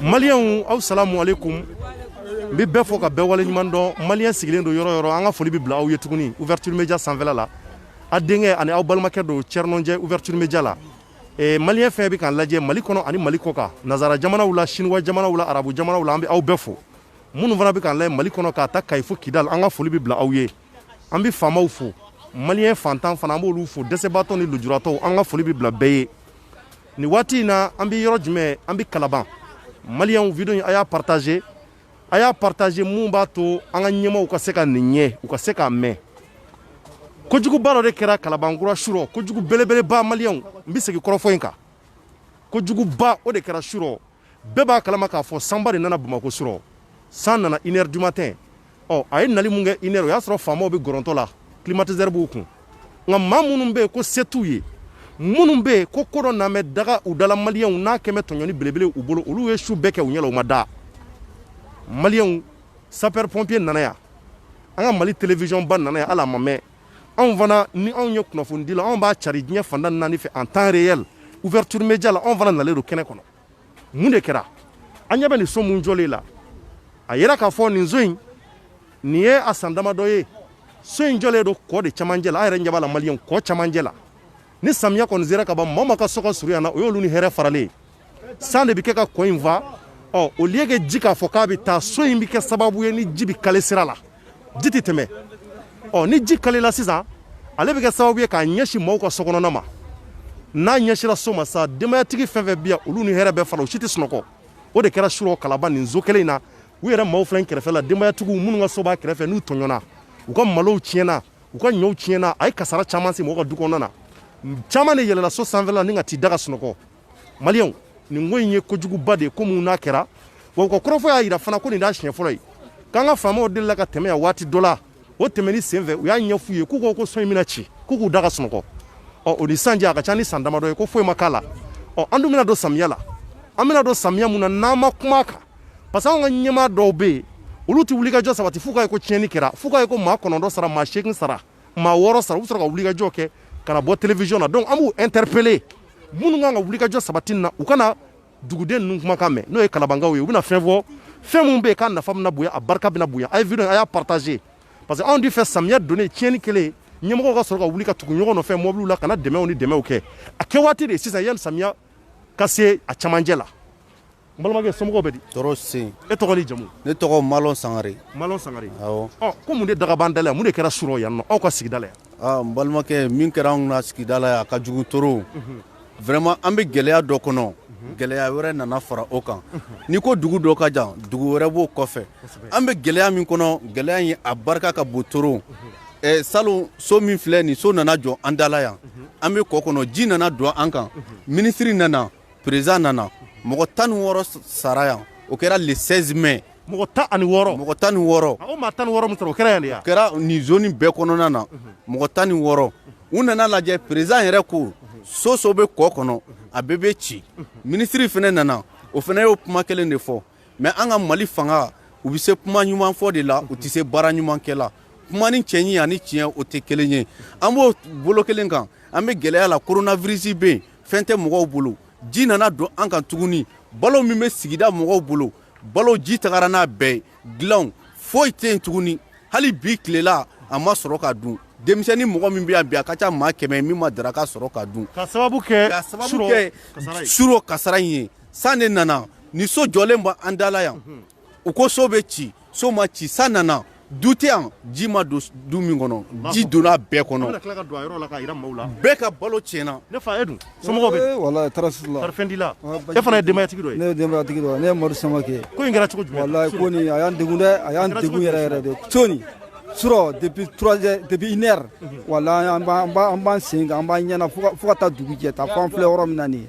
Malien aw salamu alaikum bi bɛɛ fɔ ka bɛɛ wale ɲuman dɔn malien sigilen do yɔrɔ yɔrɔ an ka foli bi bila aw ye tuguni ouverture média sanfɛla la a denkɛ ani aw balimakɛ do Cernonjɛ ouverture média la malien fɛn bi kan lajɛ Mali kɔnɔ ani Mali kɔ kan nazara jamanaw la chinois jamanaw la arabu jamanaw la an bi aw bɛɛ fo minnu fana bi kan lajɛ Mali kɔnɔ ka ta Kayi fo Kidal an ka foli bi bila aw ye an bi faamaw fo malien fantan fana an b'olu fo dɛsɛbaatɔ ni lujuratɔw an ka foli bi bila bɛɛ ye ni waati na an bi yɔrɔ jumɛn an bi Kalaban malien video in a y'a partager mun b'a to an ka ɲɛmaw ka se ka nin ɲɛ u ka se ka mɛn kojuguba dɔ de kɛra Kalabankura surɔ kojugu belebeleba malien n bi segin kɔrɔfɔ in kan kojuguba o de kɛra surɔ bɛɛ b'a kalama k'a fɔ sanba de nana Bamako surɔ san nana 1h du matin a ye nali mun kɛ 1h o y'a sɔrɔ faamaw bɛ gɔrɔntɔ la climatiseur b'u kun nka maa minnu bɛ yen ko se t'u ye minnu bɛ yen ko ko dɔ namɛ daga u dala maliyɛnw n'a kɛmɛ tɔɲɔni belebele u bolo olu ye su bɛɛ kɛ u ɲɛ la u ma da maliyɛnw sapeur pompier nana yan an ka Mali télévision ba nana yan hali a ma mɛn anw fana ni anw ye kunnafoni di la anw b'a cari diɲɛ fanda naani fɛ en temps réel ouverture média la anw fana nalen don kɛnɛ kɔnɔ mun de kɛra an ɲɛ bɛ nin so mun jɔlen la a yera k'a fɔ nin so in nin ye a san damadɔ ye so in jɔlen don kɔ de camancɛ la an yɛrɛ ɲɛ b'a la maliyɛnw kɔ camancɛ la ni samiya kɔni sera ka ban maa ma ka so ka surun yan na o y'olu ni hɛrɛ faralen san de bi kɛ ka kɔ in fa au lieu que ji k'a fɔ k'a bɛ taa so in bi kɛ sababu ye ni ji bi kale sira la ji tɛ tɛmɛ ni ji kalela sisan ale bɛ kɛ sababu ye k'a ɲɛsin maaw ka sokɔnɔna ma n'a ɲɛsira so ma sa denbayatigi fɛn fɛn bi yan olu ni hɛrɛ bɛɛ fara u si tɛ sunɔgɔ o de kɛra surɔ Kalaban nin zo kelen in na u yɛrɛ maaw filɛ kɛrɛfɛ la denbayatigiw minnu ka so b'a kɛrɛfɛ n'u tɔɲɔna u ka malow tiɲɛna u ka ɲɔw tiɲɛna a ye kasara caman se mɔgɔw ka du kɔnɔna na caman de yɛlɛla so sanfɛla ni ka t'i da ka sunɔgɔ maliyɛnw nin ko in ye kojuguba de ye ko mun n'a kɛra wa u ka kɔrɔfɔ y'a yira fana ko nin t'a siɲɛ fɔlɔ ye k'an ka faamaw delila ka tɛmɛ yan waati dɔ la o tɛmɛni senfɛ u y'a ɲɛf'u ye k'u ko so in bɛna ci k'u k'u da ka sunɔgɔ o ni sanjɛ a ka ca ni san damadɔ ye ko foyi ma k'a la an dun bɛna don samiya la an bɛna don samiya mun na n'an ma kuma a kan parce que anw ka ɲɛmaa dɔw bɛ yen olu tɛ wulikajɔ sabati f'u k'a ye ko tiɲɛni kɛra f'u k'a ye ko maa 9 sara maa 8 sara maa 6 sara u bɛ sɔrɔ ka wulikajɔ kɛ ka na bɔ télévision na donc an b'u interpeller minnu kan ka wulikajɔ sabati na u kana duguden ninnu kumakan mɛn n'o ye Kalabankaw ye u bɛna fɛn fɔ fɛn mun bɛ yen k'a nafa bɛna bonya a barika bɛna bonya a ye video a y'a partager parce que anw de fɛ samiya donnen tiɲɛni kelen ɲɛmɔgɔw ka sɔrɔ ka wuli ka tugu ɲɔgɔn nɔfɛ mɔbiliw la ka na dɛmɛw ni dɛmɛw kɛ a kɛ waati de sisan yanni samiya ka se a camancɛ la n balimakɛ somɔgɔw bɛ di tɔɔrɔ sen e tɔgɔ ni jamu ne tɔgɔ Malɔn Sangare awɔ ko mun de dagab'an da la yan mun de kɛra surɔ yan nɔ aw ka sigida la yan n balimakɛ min kɛra anw na sigida la yan a ka jugu toro vraiment an bɛ gɛlɛya dɔ kɔnɔ gɛlɛya wɛrɛ nana fara o kan ni ko dugu dɔ ka jan dugu wɛrɛ b'o kɔfɛ an bɛ gɛlɛya min kɔnɔ gɛlɛya in a barika ka bon toro salon so min filɛ nin so nana jɔ an da la yan an bɛ kɔ kɔnɔ ji nana don an kan ministre nana président nana mɔgɔ 16 sara yan o kɛra le 16 mai mɔgɔ 16 mɔgɔ 16 o maa 16 min sɔrɔ o kɛra yan de ya o kɛra nin zone bɛɛ kɔnɔna na mɔgɔ 16 u nana lajɛ président yɛrɛ ko so bɛ kɔ kɔnɔ a bɛɛ bɛ ci ministre fɛnɛ nana o fɛnɛ y'o kuma kelen de fɔ mais an ka Mali fanga u bɛ se kuma ɲuman fɔ de la u tɛ se baara ɲuman kɛ la kuma ni cɛɲi ani tiɲɛ o tɛ kelen ye an b'o bolo kelen kan an bɛ gɛlɛya la coronavirus bɛ yen fɛn tɛ mɔgɔw bolo ji nana don an kan tuguni balo min bɛ sigida mɔgɔw bolo balo ji tagara n'a bɛɛ ye dilanw foyi tɛ yen tuguni hali bi tilela a ma sɔrɔ ka dun denmisɛnnin mɔgɔ min bɛ yan bi a ka ca maa 100 min ma daraka sɔrɔ ka dun ka sababu kɛ surɔ kasara in ye san de nana ni so jɔlen bɛ an da la yan u ko so bɛ ci so ma ci san nana du tɛ yan ji ma don du min kɔnɔ ji donna bɛɛ kɔnɔ bɛɛ ka balo tiɲɛna ne fa e dun somɔgɔw bɛ wala tarasila fɛn d'i la e fana ye denbayatigi dɔ ye ne ye denbayatigi dɔ ye ne ye Madu Samake ko in kɛra cogo jumɛn wala ko nin a y'an degun dɛ a y'an degun yɛrɛ de soni surɔ depuis 1h wala an b'an sen kan an b'an ɲɛna fo ka taa dugu jɛ ta fɔ an filɛ yɔrɔ min na nin ye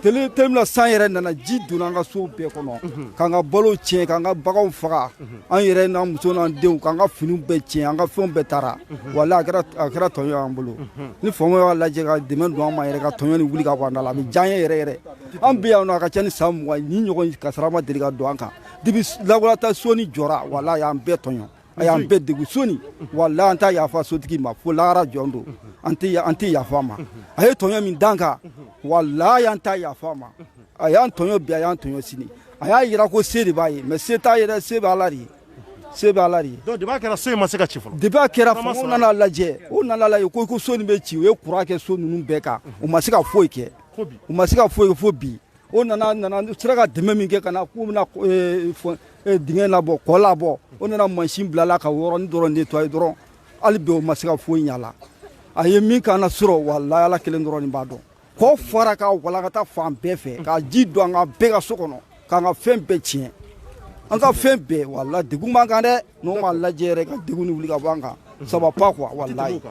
tele min na san yɛrɛ nana ji donna an ka so bɛɛ kɔnɔ k'an ka balo tiɲɛ k'an ka baganw faga an yɛrɛ n'an muso n'an denw k'an ka finiw bɛɛ tiɲɛ an ka fɛnw bɛɛ taara wala a kɛra tɔɲɔ y'an bolo ni faamaw y'a lajɛ ka dɛmɛ don an ma yɛrɛ ka tɔɲɔ ni wuli ka bɔ an da la a bɛ diya an ye yɛrɛ an bɛ yan nɔ a ka ca ni san 20 ni ɲɔgɔn kasara ma deli ka don an kan depuis lawalata soni jɔra wala a y'an bɛɛ tɔɲɔ a y'an bɛɛ degun soni wala an t'a yafa sotigi ma fo lahara jɔn don an tɛ yafa a ma a ye tɔɲɔ min d'an kan wala an t'a yafa a ma a y'an tɔɲɔ bi a y'an tɔɲɔ sini a y'a yira ko se de b'a ye mais se t'a yɛrɛ se bɛ Ala de ye se bɛ Ala de ye. donc depuis a kɛra so in ma se ka ci fɔlɔ. depuis a kɛra fɔ o nana lajɛ ko so nin bɛ ci u ye courant kɛ so ninnu bɛɛ kan u ma se ka foyi kɛ u ma se ka foyi kɛ fo bi o nana sera ka dɛmɛ min kɛ ka na k'u bɛna dingɛ labɔ kɔ labɔ o nana mansin bilala ka yɔrɔnin dɔrɔn nettoyer dɔrɔn hali bi o ma se ka foyi ɲ'a la a ye min k'an na sɔrɔ walahi Ala kelen dɔrɔn de b'a dɔn kɔ fɔra ka walakata fan bɛɛ fɛ ka ji don an ka bɛɛ ka so kɔnɔ k'an ka fɛn bɛɛ tiɲɛ an ka fɛn bɛɛ walahi degun b'an kan dɛ n'o ma lajɛ yɛrɛ ka degun ni wuli ka bɔ an kan ça va pas quoi walahi.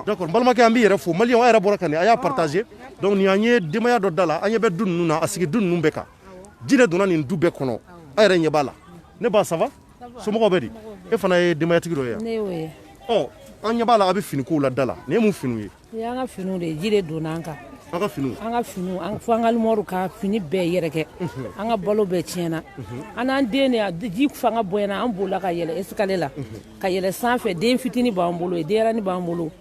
d'accord n balimakɛ an b'i yɛrɛ fo maliyɛnw a yɛrɛ bɔra ka nin a y'a partager donc nin an ye denbaya dɔ da la an ɲɛ bɛ du ninnu na a sigi du ninnu bɛɛ kan ji de donna nin du bɛɛ kɔnɔ a yɛrɛ ɲɛ b'a la ne ba ça va somɔgɔw bɛ di e fana ye denbayatigi dɔ ye yan. ne y'o ye. an ɲɛ b'a la a bɛ fini kow la da la nin ye mun finiw ye. o y'an ka finiw de ye ji de donna an kan. an ka finiw. an ka finiw fo an ka limɔriw ka fini bɛɛ yɛrɛkɛ an ka balo bɛɛ tiɲɛna an n'an den de ji fanga bonyana an bolila ka yɛlɛ escalier la ka yɛlɛ sanfɛ den fitinin b'an bolo denyɛrɛnin b'an bolo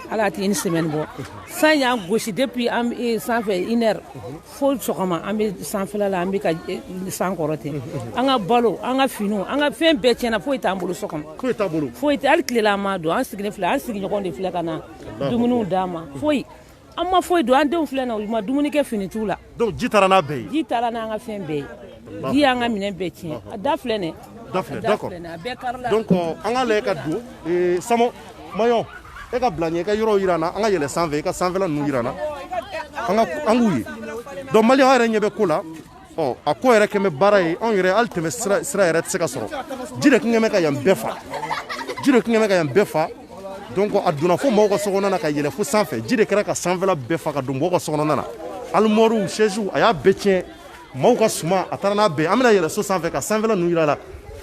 ala a tɛ une semaine bɔ san y'an gosi depuis an sanfɛ 1 heure fo sɔgɔma an bɛ sanfɛla la an bɛ ka san kɔrɔ ten an ka balo an ka finiw an ka fɛn bɛɛ tiɲɛna foyi t'an bolo so kɔnɔ foyi t'a bolo foyi tɛ hali tilela an m'a dɔn an sigilen filɛ an sigiɲɔgɔn de filɛ ka na dumuniw d'an ma foyi an ma foyi don an denw filɛ na u ma dumuni kɛ fini t'u la donc ji taara n'a bɛɛ ye. ji taara n'an ka fɛn bɛɛ ye ji y'an ka minɛn bɛɛ tiɲɛ a da filɛ nin da filɛ d'accord a bɛɛ karila donc an ka lajɛ ka don Samo Mayon e ka bila ɲɛ i ka yɔrɔ yira an na an ka yɛlɛ sanfɛ i ka sanfɛla ninnu yira an na an k'u ye donc maliyɛnw yɛrɛ ɲɛ bɛ ko la a ko yɛrɛ kɛmɛ baara ye anw yɛrɛ hali tɛmɛ sira yɛrɛ tɛ se ka sɔrɔ ji de tun kɛmɛ ka yan bɛɛ fa ji de tun kɛmɛ ka yan bɛɛ fa donc a donna fo mɔgɔw ka sokɔnɔna na ka yɛlɛ fo sanfɛ ji de kɛra ka sanfɛla bɛɛ fa ka don mɔgɔw ka sokɔnɔna na armoires chaise a y'a bɛɛ tiɲɛ maaw ka suma a taara n'a bɛɛ an bɛna yɛlɛ so sanfɛ ka sanfɛla ninnu yira a la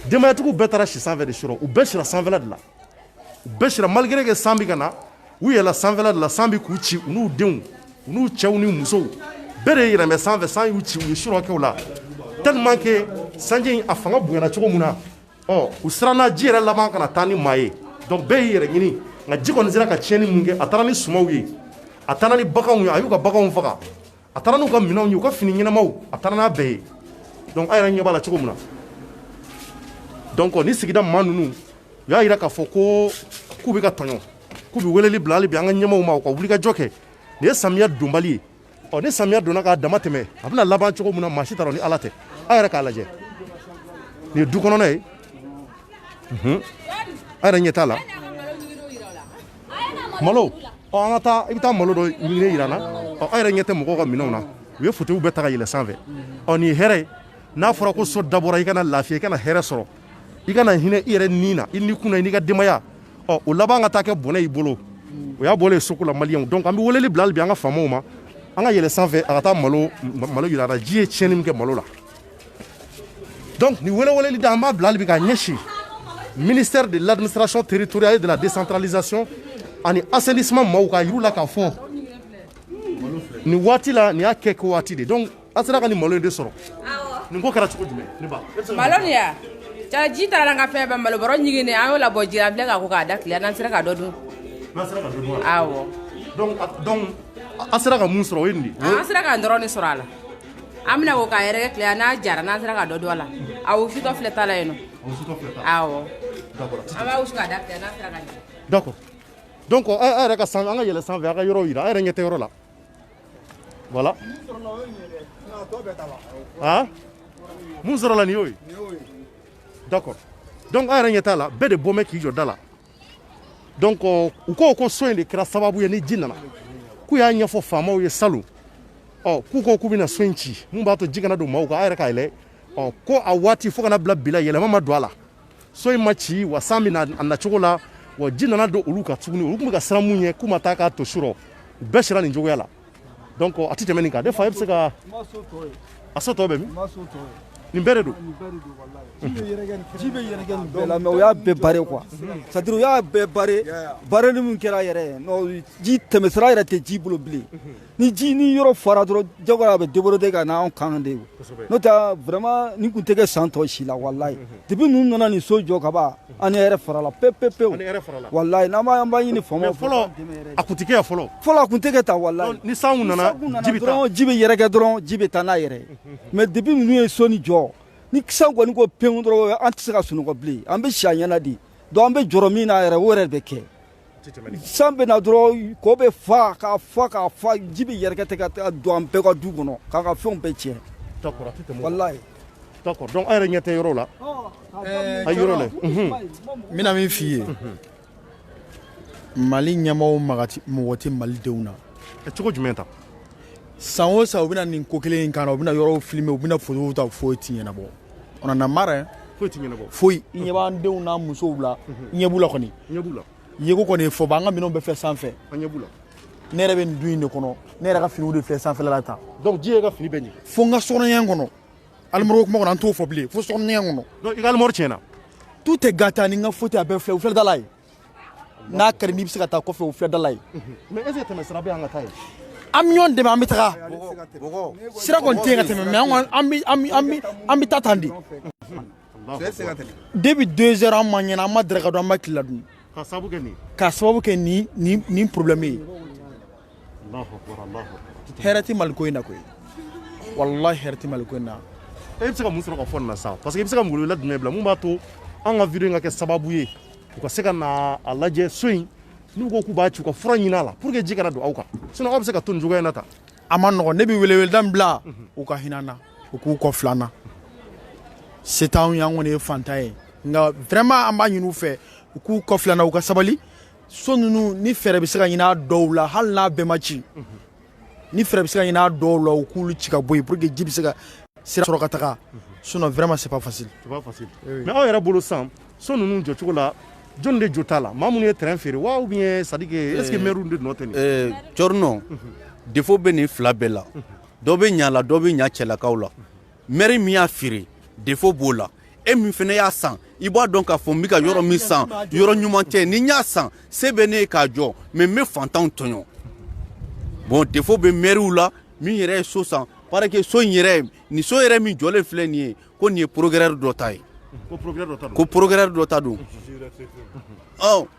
denbayatigiw bɛɛ taara si sanfɛ de sɔrɔ u bɛɛ sira sanfɛla de la u bɛɛ sira malgré que san bɛ ka na u yɛlɛ sanfɛla de la san bɛ k'u ci u n'u denw u n'u cɛw ni musow bɛɛ de yɛlɛmɛ sanfɛ san y'u ci u ye surɔ kɛ o la tellement que sanji a fanga bonyana cogo min na u siranna ji yɛrɛ laban kana taa ni maa ye donc bɛɛ y'i yɛrɛ ɲini nka ji kɔni sera ka tiɲɛni mun kɛ a taara ni sumaw ye a taara ni baganw ye a y'u ka baganw faga a taara n'u ka minɛnw ye u ka fini ɲɛnamaw a taara n'a bɛɛ ye donc a yɛrɛ ɲɛ b'a la cogo min na donc ni sigida maa ninnu u y'a yira k'a fɔ ko k'u bɛ ka tɔɲɔ k'u bɛ weleli bila hali bi an ka ɲɛmaaw ma u ka wulikajɔ kɛ nin ye samiya donbali ye ni samiya donna k'a dama tɛmɛ a bɛna laban cogo min na maa si t'a dɔn ni Ala tɛ a yɛrɛ k'a lajɛ nin ye du kɔnɔna ye a yɛrɛ ɲɛ t'a la malo an ka taa i bɛ taa malo dɔ ɲini yira n na a yɛrɛ ɲɛ tɛ mɔgɔw ka minɛnw na u ye fauteuils bɛɛ ta ka yɛlɛ sanfɛ nin ye hɛrɛ ye n'a fɔra ko so dabɔra i kana lafiya i kana hɛrɛ sɔrɔ i kana hinɛ i yɛrɛ ni na i ni kunna i n'i ka denbaya o laban ka taa kɛ bɔnɛ y'i bolo o y'a bɔlen soko la maliyɛnw donc an bɛ weleli bila hali bi an ka faamaw ma an ka yɛlɛ sanfɛ a ka taa malo yira an na ji ye tiɲɛni min kɛ malo la donc nin weleweleli da an b'a bila hali bi k'a ɲɛsin ministère de l'administration territoriale et de la décentralisation ani assainissement maaw k'a yir'u la k'a fɔ nin waati la nin y'a kɛ ko waati de donc a sera ka nin malo in de sɔrɔ nin ko kɛra cogo jumɛn ne ba malo nin ya cɛ ji taara n ka fɛn bɛɛ malo bɔrɔ ɲigin an y'o labɔ ji la an filɛ k'a ko k'a da tile n'an sera ka dɔ dun awɔ donc a sera ka mun sɔrɔ o ye nin de an sera ka dɔrɔn de sɔrɔ a la an bɛna ko k'a yɛrɛkɛ tile n'a jara n'an sera ka dɔ dun a la a wusutɔ filɛ ta la yen nɔ awɔ an b'a wusu k'a da tile n'an sera ka ɲɛ d'accord donc a yɛrɛ ka sanfɛ an ka yɛlɛ sanfɛ a ka yɔrɔ yira a yɛrɛ ɲɛ tɛ yɔrɔ la voilà mun sɔrɔ la nin y'o ye d'accord donc a yɛrɛ ɲɛ t'a la bɛɛ de bɔ mɛ k'i jɔ da la donc u ko so in de kɛra sababu ye ni ji nana k'u y'a ɲɛfɔ faamaw ye salon k'u ko k'u bɛna so in ci mun b'a to ji kana don maaw kan a yɛrɛ k'a yɛlɛ ko a waati fo kana bila bi la yɛlɛma ma don a la so in ma ci wa san bɛ a nacogo la wa ji nana don olu kan tuguni olu tun bɛ ka siran mun ɲɛ k'u ma taa k'a to surɔ u bɛɛ sira nin cogoya la donc a tɛ tɛmɛ nin kan des fois e bɛ se ka a so tɔ bɛ min nin bɛɛ de don ji bɛ yɛrɛkɛ nin bɛɛ la mais o y'a bɛɛ bare quoi c'est à dire o y'a bɛɛ bare ni min kɛra yɛrɛ non ji tɛmɛsira yɛrɛ tɛ ji bolo bilen ni yɔrɔ fara dɔrɔn jagoya a bɛ déborder ka n'anw kan de n'o tɛ vraiment nin kun tɛ kɛ san tɔ si la walayi depuis ninnu nana nin so jɔ ka ban an ni hɛrɛ farala pewu walayi n'an b'a ɲini faamaw fɛ fɔlɔ a kun tɛ kɛ yan fɔlɔ a kun tɛ kɛ tan walayi ni sanw nana ji bɛ taa ji bɛ yɛrɛkɛ dɔrɔn ji bɛ taa n'a yɛrɛ mais depuis ninnu ye so ni jɔ ni san kɔni ko pewu dɔrɔn an tɛ se ka sunɔgɔ bilen an bɛ si a ɲɛna de donc an bɛ jɔrɔ min na yɛrɛ o yɛrɛ bɛ kɛ san bɛ na dɔrɔn kɔ bɛ fa ji bɛ yɛrɛkɛ tɛ ka don an bɛɛ ka du kɔnɔ k'a ka fɛnw bɛɛ tiɲɛ walayi d'accord donc an yɛrɛ ɲɛ tɛ yɔrɔ la a yɔrɔ la n bɛna min f'i ye mali ɲɛmɔgɔw mɔgɔ tɛ malidenw na cogo jumɛn ta san o san u bɛna nin ko kelen in kan na u bɛna yɔrɔw filmer u bɛna photos ta foyi tɛ ɲɛnabɔ on en a marre foyi tɛ ɲɛnabɔ foyi i ɲɛ b'an denw n'a musow la i ɲɛ b'u la kɔni yeko kɔni fɔ ba an ka minɛnw bɛɛ filɛ sanfɛ an ɲɛ b'u la ne yɛrɛ bɛ nin du in de kɔnɔ ne yɛrɛ ka finiw de filɛ sanfɛla la tan donc ji ye ka fini bɛɛ ɲɛ fo n ka sokɔnɔɲɛ kɔnɔ alimɔri kuma kɔnɔ an t'o fɔ bilen fo sokɔnɔɲɛ kɔnɔ donc i ka alimɔri tiɲɛna tout est gâté ni n ka fauteuil a bɛɛ filɛ u filɛ da la ye n'a kɛra n'i bɛ se ka taa kɔfɛ u filɛ da la ye mais est ce que tɛmɛsira bɛ an ka taa ye an bɛ ɲɔgɔn dɛmɛ an bɛ taga sira kɔni tɛ yen ka tɛmɛ mais an bɛ taa tan de depuis 2 heures an ma ɲɛna an ma daraka dun an ma tila dun ka sababu kɛ nin problème ye hɛrɛ tɛ Mali ko in na koyi wallahi hɛrɛ tɛ Mali ko in na e bɛ se ka mun sɔrɔ ka fɔ nin na sa parce que i bɛ se ka ngolobela jumɛn bila mun b'a to an ka video in ka kɛ sababu ye u ka se ka na a lajɛ so in n'u ko k'u b'a ci u ka fura ɲini a la pour que ji kana don aw kan sinon aw bɛ se ka to nin cogoya in na tan a ma nɔgɔn ne bɛ weleweleda min bila u ka hinɛ an na u k'u kɔ fila an na se t'anw ye an kɔni ye fantan ye nka vraiment an b'a ɲini u fɛ u k'u kɔ fila an na u ka sabali so ninnu ni fɛɛrɛ bɛ se ka ɲini a dɔw la hali n'a bɛɛ ma ci ni fɛɛrɛ bɛ se ka ɲini a dɔw la u k'olu ci ka bɔ yen pour que ji bɛ se ka sira sɔrɔ ka taga sinon vraiment c'est pas facile mais aw yɛrɛ bolo san so ninnu jɔcogo la jɔn de jo t'a la maa minnu ye terrain feere wa ou bien c'est à dire que est ce que maire de nɔ tɛ nin Cɔrɔnɔ défaut bɛ nin fila bɛɛ la dɔ bɛ ɲa la dɔ bɛ ɲa cɛlakaw la maire min y'a feere défaut b'o la e min fana y'a san i b'a dɔn k'a fɔ n bɛ ka yɔrɔ min san yɔrɔ ɲuman tɛ ni n y'a san se bɛ ne ye k'a jɔ mais n bɛ fantanw tɔɲɔ bon défaut bɛ maires la min yɛrɛ ye so san parce que so in yɛrɛ nin so yɛrɛ min jɔlen filɛ nin ye ko nin ye progrès dɔ ta ye ko progrès dɔ ta don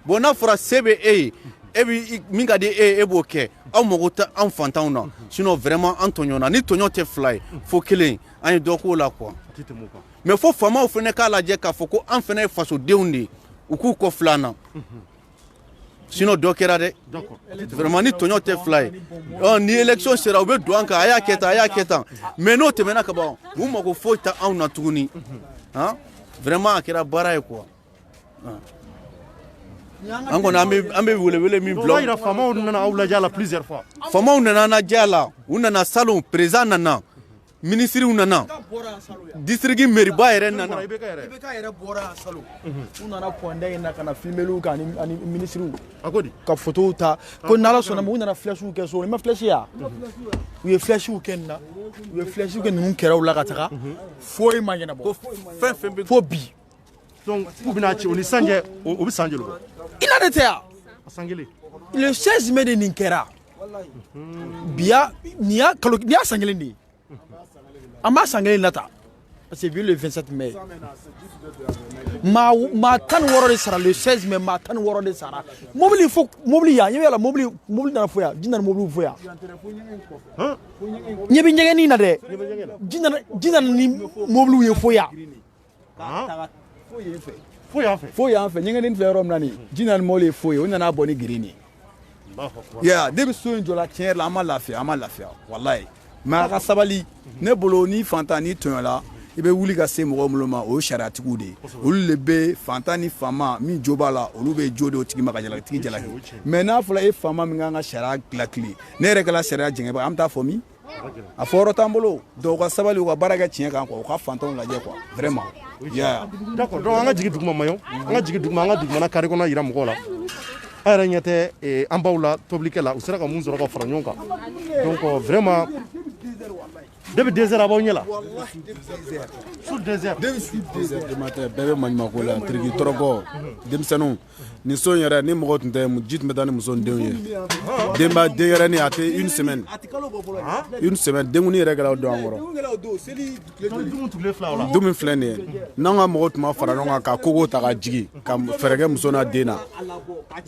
bon n'a fɔra se bɛ e ye e bɛ min ka di e b'o kɛ aw mago tɛ an fantanw na sinon vraiment an tɔɲɔna ni tɔɲɔ tɛ fila ye fo kelen an ye dɔ k'o la quoi mais fo faamaw fana k'a lajɛ k'a fɔ ko an fana ye fasodenw de ye u k'u kɔ fila an na sinon dɔ kɛra dɛ vraiment ni tɔɲɔ tɛ fila ye ni élection sera u bɛ don an kan a y'a kɛ tan mais n'o tɛmɛna ka ban u mago foyi tɛ anw na tuguni vraiment a kɛra baara ye quoi an kɔni an bɛ welewele min bila o b'a yira faamaw nana aw lajɛ a la plusieurs fois faamaw nana an lajɛ a la u nana salon président nana ministres nana district mairiba yɛrɛ nana IBK yɛrɛ bɔra salon u nana pɔnda in na ka na filmeliw kan ani ministres ka photos ta ko n'Ala sɔnna ma u nana flèches kɛ so i ma flèche ya u ye flèches kɛ nin na u ye flèches kɛ ninnu kɛrɛw la ka taga foyi ma ɲɛnabɔ fo bi donc k'u bɛna ci o ni sanjɛ o bɛ san joli bɔ i na de tɛ yan san kelen le 16 mai de nin kɛra biya nin y'a san kelen de ye an b'a san kelen nata parce que bi le 27 mai maa 16 de sara le 16 mai maa 16 de sara mobili yan ɲɛ bɛ yala mobili nana fo yan ji nana mobili fo yan ɲɛ bɛ ɲɛgɛnni na dɛ ji nana ni mobiliw ye fo yan fo yan fɛ ɲɛgɛnni filɛ yɔrɔ min na nin ji nana ni mobili ye fo ye u nana bɔ ni giri nin ye ne bɛ so in jɔ la tiɲɛ yɛrɛ la an ma lafiya walayi mais a ka sabali ne bolo ni fantan ni tɔɲɔla i bɛ wuli ka se mɔgɔ minnu ma o ye sariyatigiw de ye olu de bɛ fantan ni faama min jo b'a la olu bɛ jo de o tigi ma ka tigi jalaki mais n'a fɔra e faama min kan ka sariya dilan ne yɛrɛ kɛra sariya jɛngɛba an bɛ taa fɔ min a fɔ yɔrɔ t'an bolo donc u ka sabali u ka baara kɛ tiɲɛ kan quoi u ka fantanw lajɛ quoi vraiment d'accord donc an ka jigin duguma maɲɔ an ka jigin duguma an ka dugumana kari kɔnɔ yira mɔgɔw la an yɛrɛ ɲɛ tɛ an baw la tobilikɛ la u sera ka mun sɔrɔ ka fara ɲɔgɔn kan donc vraiment depuis 2 heures a b'aw ɲɛ la sur 2 heures du matin bɛɛ bɛ maɲumako la tiriki tɔrɔkɔ denmisɛnninw nin so in yɛrɛ ni mɔgɔ tun tɛ ji tun bɛ taa ni muso denw ye denba den yɛrɛ ni a tɛ une semaine denkuni yɛrɛ kɛra dɔn an kɔrɔ dumuni filɛ nin ye n'an ka mɔgɔ tun ma fara ɲɔgɔn kan ka kogo ta ka jigi ka fɛɛrɛ kɛ muso n'a den na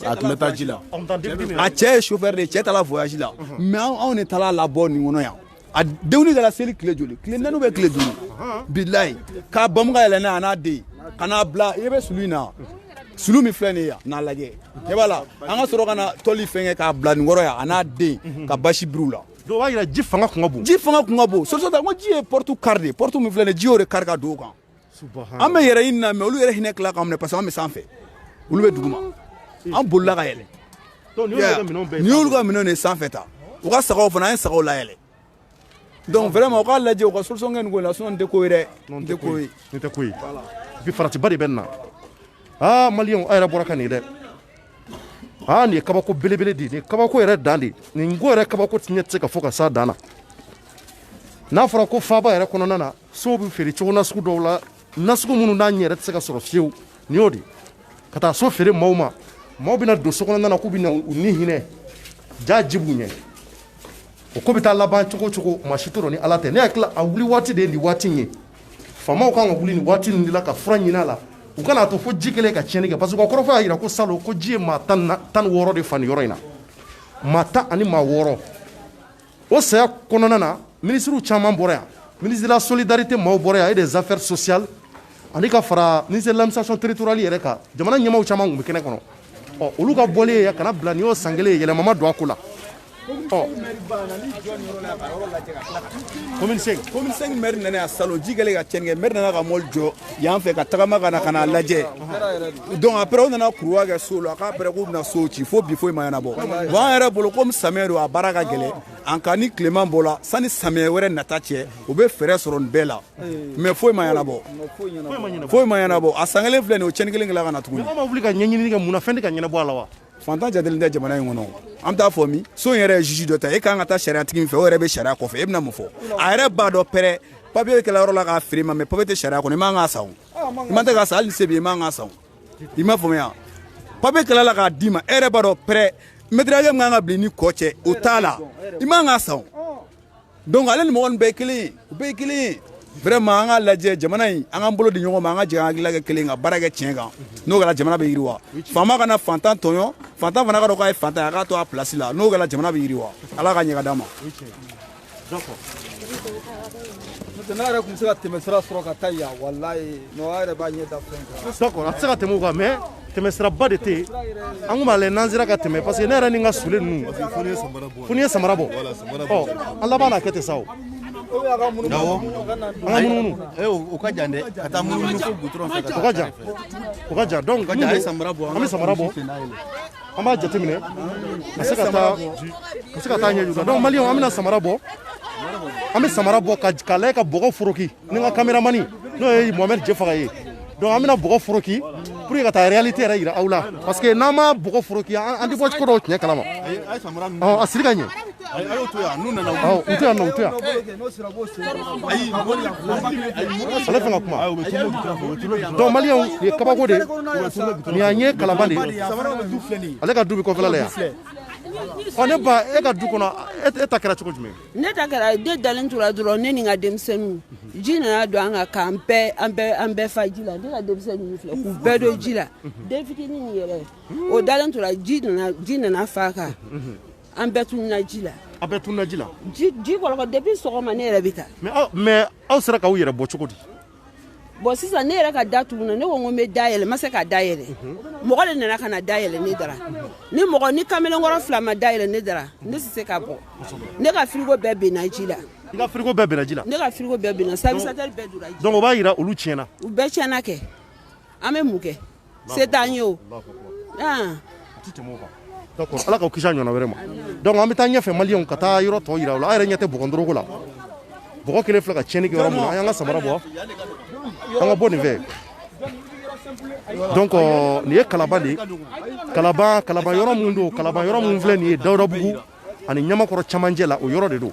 a tun bɛ taa ji la a cɛ ye chauffeur de ye cɛ taara voyage la mais anw de taara labɔ nin kɔnɔ yan a denwni kɛra seli tile joli tile naani bɛ tile duuru bilayi k'a bamu ka yɛlɛ n'a a n'a den ka n'a bila i bɛ sulu in na sulu min filɛ nin ye yan n'a lajɛ e b'a la an ka sɔrɔ ka na tɔli fɛn kɛ k'a bila nin kɔrɔ yan a n'a den ka basi biri u la dɔw b'a yira ji fanga kun ka bon ji fanga kun ka bon sɔsɔ ta ko ji ye porte kari de porte min filɛ nin ye ji y'o de kari ka don o kan an bɛ yɛrɛ ɲini na mais olu yɛrɛ hinɛ tila k'an minɛ parce que an bɛ sanfɛ olu bɛ duguma an bolila ka yɛlɛ ni y'olu ka minɛnw de sanfɛ ta u ka sagaw fana an ye sagaw layɛlɛ donc vraiment u k'a lajɛ u ka solution kɛ nin ko in na sinon nin tɛ ko ye dɛ nin tɛ ko ye nin tɛ ko ye puis faratiba de bɛ nin na ah maliyɛnw a yɛrɛ bɔra ka nin ye dɛ ah nin ye kabako belebele de ye nin ye kabako yɛrɛ dan de ye nin ko yɛrɛ kabako ɲɛ tɛ se ka fɔ ka s'a dan na n'a fɔra ko faaba yɛrɛ kɔnɔna na sow bɛ feere cogo nasugu dɔw la nasugu minnu n'a ɲɛ yɛrɛ tɛ se ka sɔrɔ fiyewu nin y'o de ye ka taa so feere maaw ma maaw bɛna don so kɔnɔna na k'u bɛna u ni hinɛ jaa ji b'u ɲɛ o ko bɛ taa laban cogo cogo maa si t'o dɔn ni ala tɛ ne hakili la a wuli waati de ye nin waati in ye faamaw kan ka wuli nin waati nin de la ka fura ɲini a la u kana to fo ji kelen ka tiɲɛni kɛ parce que u ka kɔrɔfɔ y'a jira ko salon ko ji ye maa 16 de fa nin yɔrɔ in na maa 16 o saya kɔnɔna na ministres caman bɔra yan ministre de la solidarité maaw bɔra yan et des affaires sociales ani ka fara ministre de l'administration territoriale yɛrɛ kan jamana ɲɛmaaw caman tun bɛ kɛnɛ kɔnɔ ɔ olu ka bɔlen ye kana bila nin y'o san kelen ye yɛlɛma don a ko la commune 5 maire nana ya salon ji kɛlen ka tiɲɛni kɛ maire nana ka mɔli jɔ yan fɛ ka tagama ka na lajɛ donc après o nana kuruwa kɛ so la k'a pɛrɛ k'u bɛna so ci fo bi foyi ma ɲɛnabɔ bon an yɛrɛ bolo komi samiyɛ don a baara ka gɛlɛn an ka ni tilema bɔra sani samiyɛ wɛrɛ nata cɛ u bɛ fɛɛrɛ sɔrɔ nin bɛɛ la mais foyi ma ɲɛnabɔ foyi ma ɲɛnabɔ a san kelen filɛ nin o tiɲɛni kelen kɛla ka na tuguni an ma wuli ka ɲɛɲini kɛ mun na fɛn tɛ ka ɲɛnabɔ a la wa fantan jatelen tɛ jamana in kɔnɔ an bɛ taa fɔ min so in yɛrɛ ye juge dɔ ta e kan ka taa sariyatigi min fɛ o yɛrɛ bɛ sariya kɔfɛ e bɛna mun fɔ a yɛrɛ b'a dɔn pɛrɛ papiye bɛ kɛla yɔrɔ la k'a feere ma mais papiye tɛ sariya kɔnɔ i man kan ka san i man tɛ ka san hali ni se b'i ye i man kan ka san i m'a faamuya papiye kɛla la k'a d'i ma e yɛrɛ b'a dɔn pɛrɛ métrage min kan ka bila i ni kɔ cɛ o t'a la i man kan ka san donc ale ni mɔgɔ nin bɛɛ ye kelen ye u bɛɛ ye kelen ye vraiment an ka lajɛ jamana in an k'an bolo di ɲɔgɔn ma an ka jɛ an hakilila kɛ kelen ka baara kɛ tiɲɛ kan n'o kɛra jamana bɛ yiriwa faama kana fantan tɔɲɔ fantan fana ka dɔn k'a ye fantan ye a k'a to a place la n'o kɛra jamana bɛ yiriwa ala ka ɲɛ ka d'a ma n'a yɛrɛ tun bɛ se ka tɛmɛ sira sɔrɔ ka taa yan walayi nɔgɔya yɛrɛ b'a ɲɛ da fɛn kan d'accord a tɛ se ka tɛmɛ o kan mais tɛmɛ siraba de tɛ yen an kun b'a lajɛ n'an sera ka tɛmɛ parce que ne yɛrɛ ni n ka sule ninnu fo ni ye samara bɔ ɔ an laban na kɛ ten sa o awɔ an ka munumunu o ka jan dɛ ka taa munumunu fo goudron fɛ o ka jan donc an bɛ samara bɔ an bɛ samara bɔ an b'a jateminɛ ka se ka taa ɲɛ jugu donc maliyɛnw an bɛna samara bɔ an bɛ samara bɔ ka lajɛ ka bɔgɔ foroki ni n ka caméraman n'o ye Mohamed Jefaga ye donc an bɛna bɔgɔ foroki pour que ka taa réalité yɛrɛ yira aw la parce que n'an ma bɔgɔ foroki an tɛ bɔ ko dɔw tiɲɛ kalama a siri ka ɲɛ a y'o to yan n'u nana u to yan nɔ u to yan ale fɛn ka kuma donc maliyɛnw nin ye kabako de ye nin y'an ye kalaban de ye ale ka du bɛ kɔfɛla la yan ne ba e ka du kɔnɔ e ta kɛra cogo jumɛn ne ta kɛra de dalen tora dɔrɔn ne ni n ka denmisɛnninw ji nana don an kan k'an bɛɛ fa ji la ne ka denmisɛnninw filɛ k'u bɛɛ don ji la den fitinin nin yɛrɛ o dalen tora ji nana fa kan an bɛɛ tununa ji la a bɛɛ tununa ji la ji kɔlɔkɔ depuis sɔgɔma ne yɛrɛ bɛ taa mais aw sera k'aw yɛrɛ bɔ cogo di bon sisan ne yɛrɛ ka da tuguna ne ko n bɛ da yɛlɛ n ma se ka da yɛlɛ mɔgɔ de nana ka na da yɛlɛ ne dara ni kamalenkɔrɔ 2 ma da yɛlɛ ne dara ne tɛ se ka bɔ ne ka frigo bɛɛ binna ji la i ka frigo bɛɛ binna ji la ne ka frigo bɛɛ binna servisateur bɛɛ donna ji donc o b'a jira olu tiɲɛna u bɛɛ tiɲɛna kɛ an bɛ mun kɛ se t'an ye o d'accord ala k'aw kisi a ɲɔgɔnna wɛrɛ ma donc an bɛ taa ɲɛfɛ maliyɛnw ka taa yɔrɔ tɔ yira u la a yɛrɛ ɲɛ tɛ bɔgɔndoroko la bɔgɔ kelen filɛ ka tiɲɛni kɛ yɔrɔ min na an y'an ka samara bɔ an ka bɔ nin fɛ donc nin ye kalaban de ye kalaban yɔrɔ mun don kalaban yɔrɔ mun filɛ nin ye dawudabugu ani ɲamakɔrɔ camancɛ la o yɔrɔ de don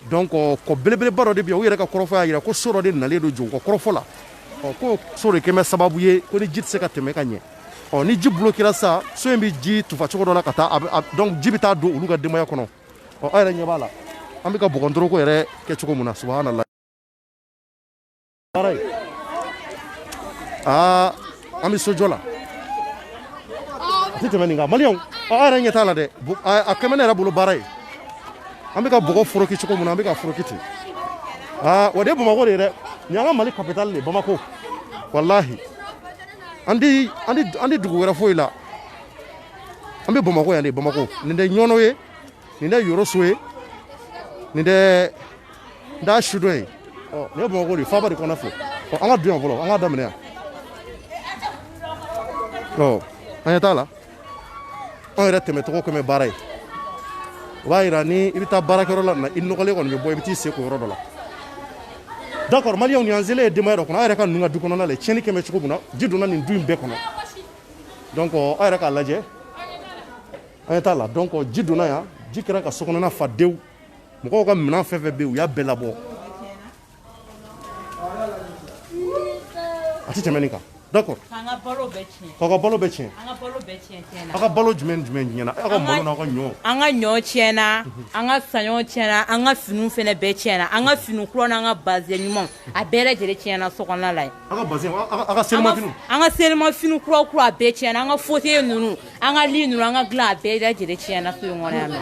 donc ko belebeleba dɔ de bi u yɛrɛ ka kɔrɔfɔ y'a yira ko so dɔ de nalen don jɔ u ka kɔrɔfɔ la ko so de kɛ bɛ sababu ye ko ni ji tɛ se ka tɛmɛ ka ɲɛ ni ji bloquera sa so in bɛ ji tufa cogo dɔ la ka taa donc ji bɛ taa don olu ka denbaya kɔnɔ a yɛrɛ ɲɛ b'a la an bɛ ka bɔgɔntoroko yɛrɛ kɛ cogo min na subhanallah baara ye an bɛ sojɔ la a tɛ tɛmɛ nin kan maliyɛnw a yɛrɛ ɲɛ t'a la dɛ a kɛmɛ ne yɛrɛ bolo baara ye an bɛ ka bɔgɔ foroki cogo min na an bɛ ka foroki ten o de ye Bamako de ye dɛ nin y'an ka Mali capitale de Bamako walahi an di dugu wɛrɛ foyi la an bɛ Bamako yan de Bamako nin tɛ ɲɔnɔ ye nin tɛ Yoroso ye nin tɛ da Sudo ye nin ye Bamako de faaba de kɔnɔ filɛ an ka don yan fɔlɔ an ka daminɛ yan an ɲɛ t'a la an yɛrɛ tɛmɛcogo kɛmɛ baara ye o b'a yira ni i bɛ taa baarakɛyɔrɔ la i nɔgɔlen kɔni bɛ bɔ i bɛ t'i se k'o yɔrɔ dɔ la d'accord maliyɛnw nin an selen ye denbaya dɔ kɔnɔ an yɛrɛ ka ninnu ka du kɔnɔna la tiɲɛni kɛmɛ cogo min na ji donna nin du in bɛɛ kɔnɔ donc an yɛrɛ k'a lajɛ an ɲɛ t'a la donc ji donna yan ji kɛra ka so kɔnɔna fa dewu mɔgɔw ka minɛn fɛn fɛn bɛ yen u y'a bɛɛ labɔ a tɛ tɛmɛ nin kan d'accord k'an ka balo bɛɛ tiɲɛ k'aw ka balo bɛɛ tiɲɛ aw ka balo jumɛn tiɲɛna aw ka malo n'aw ka ɲɔ an ka ɲɔ tiɲɛna an ka saɲɔ tiɲɛna an ka finiw fɛnɛ bɛɛ tiɲɛna an ka fini kura n'an ka bazɛn ɲumanw a bɛɛ lajɛlen tiɲɛna so kɔnɔna la yen aw ka bazɛn aw ka selimafiniw an ka selimafini kura kura a bɛɛ tiɲɛna an ka fauteuil ninnu an ka lit ninnu an ka dilan a bɛɛ lajɛlen tiɲɛna so in kɔnɔ yan nɔ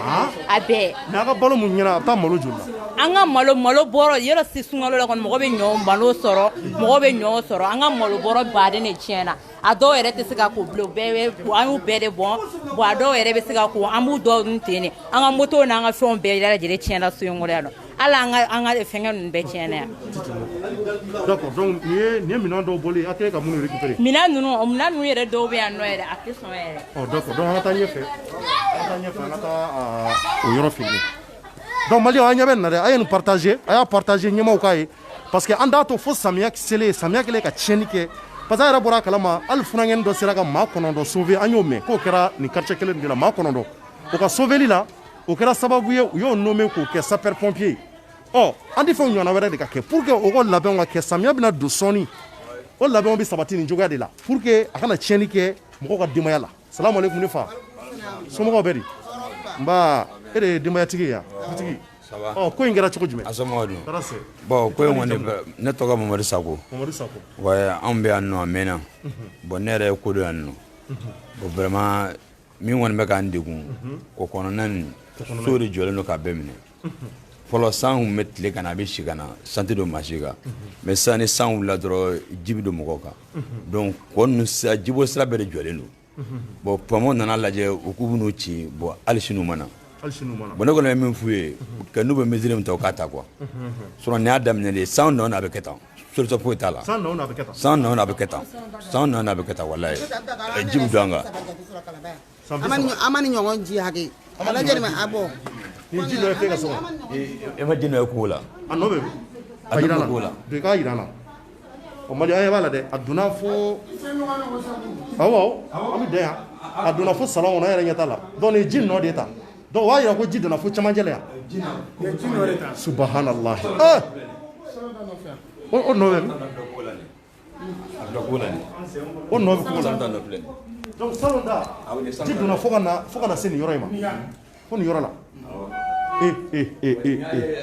a bɛɛ mais aw ka balo mun ɲɛna a bɛ taa malo joli la an ka malo bɔrɔ yɔrɔ si sunkalo la kɔni mɔgɔ bɛ malo sɔrɔ mɔgɔ bɛ ɲɔ sɔrɔ an ka malo bɔrɔ baden de tiɲɛna a dɔw yɛrɛ tɛ se ka ko bilen an y'u bɛɛ de bɔn a dɔw yɛrɛ bɛ se ka ko an b'u dɔw dun ten de an ka moto n'an ka fɛnw bɛɛ lajɛlen tiɲɛna so in kɔnɔ yan nɔ hali an ka fɛngɛ ninnu bɛɛ tiɲɛna yan. d'accord donc nin ye minɛn dɔw bɔli a tɛ ka minnu récupérer. minɛn ninnu yɛrɛ dɔw bɛ yan nɔ yɛrɛ a tɛ sɔn yɛrɛ. d'accord donc an ka taa ɲɛfɛ an ka taa o yɔrɔ fili donc maliyɛnw an ɲɛ bɛ nin na dɛ a ye nin partager a y'a partager ɲɛmaaw k'a ye parce que an t'a to fo samiya selen samiya kɛlen ka tiɲɛni kɛ parce que a yɛrɛ bɔra a kalama hali funankɛni dɔ sera ka maa 9 sauver an y'o mɛn k'o kɛra nin quartier kelen de la maa 9 o ka sauverli la o kɛra sababu ye u y'o nommé k'o kɛ sapeur pompier an tɛ fɛn ɲɔgɔnna wɛrɛ de ka kɛ pour que o ka labɛnw ka kɛ samiya bɛna don sɔɔni o labɛnw bɛ sabati nin cogoya de la pour que a kana tiɲɛni kɛ mɔgɔw ka denbaya la salamu aleykum ne fa somɔgɔw bɛ di nba e de ye denbayatigi ye yan dutigi ko in kɛra cogo jumɛn a somɔgɔw dun bon ko in kɔni ne tɔgɔ Mamadu Sako ouais an bɛ yan nɔ a mɛnna bon ne yɛrɛ ye ko dɔ yan nɔ bon vraiment min kɔni bɛ k'an degun o kɔnɔna nin so de jɔlen don k'a bɛɛ minɛ fɔlɔ san kun bɛ tile ka na a bɛ si ka na santi don maa si kan mais sisan ni san wulila dɔrɔn ji bɛ don mɔgɔw kan donc kɔ ninnu sira jibɔ sira bɛɛ de jɔlen don bon pɔmɔ nana lajɛ u k'u bɛn'u ci bon hali sini u ma na bon ne kɔni bɛ min f'u ye que n'u bɛ mesure min ta u k'a ta quoi sinon nin y'a daminɛ de ye san nɔ a bɛ kɛ tan solution foyi t'a la san nɔ a bɛ kɛ tan walayi ji bɛ don an kan an ma ni ɲɔgɔn ji hakɛ a lajɛ a bɔ ni ji dɔ ye fɛn ka so kɔnɔ e ma ji dɔ ye kungo la a nɔ bɛ a jira n na don i k'a jira n na o mali an ɲɛ b'a la dɛ a donna fo awɔ an bɛ dan yan a donna fo salon kɔnɔ an yɛrɛ ɲɛ t'a la donc nin ji nɔ de ta donc o b'a yira ko ji donna fo camancɛ la yan subhanallah o nɔ bɛ min o nɔ bɛ kungo la donc salon da ji donna fo ka na se nin yɔrɔ in ma fo nin yɔrɔ la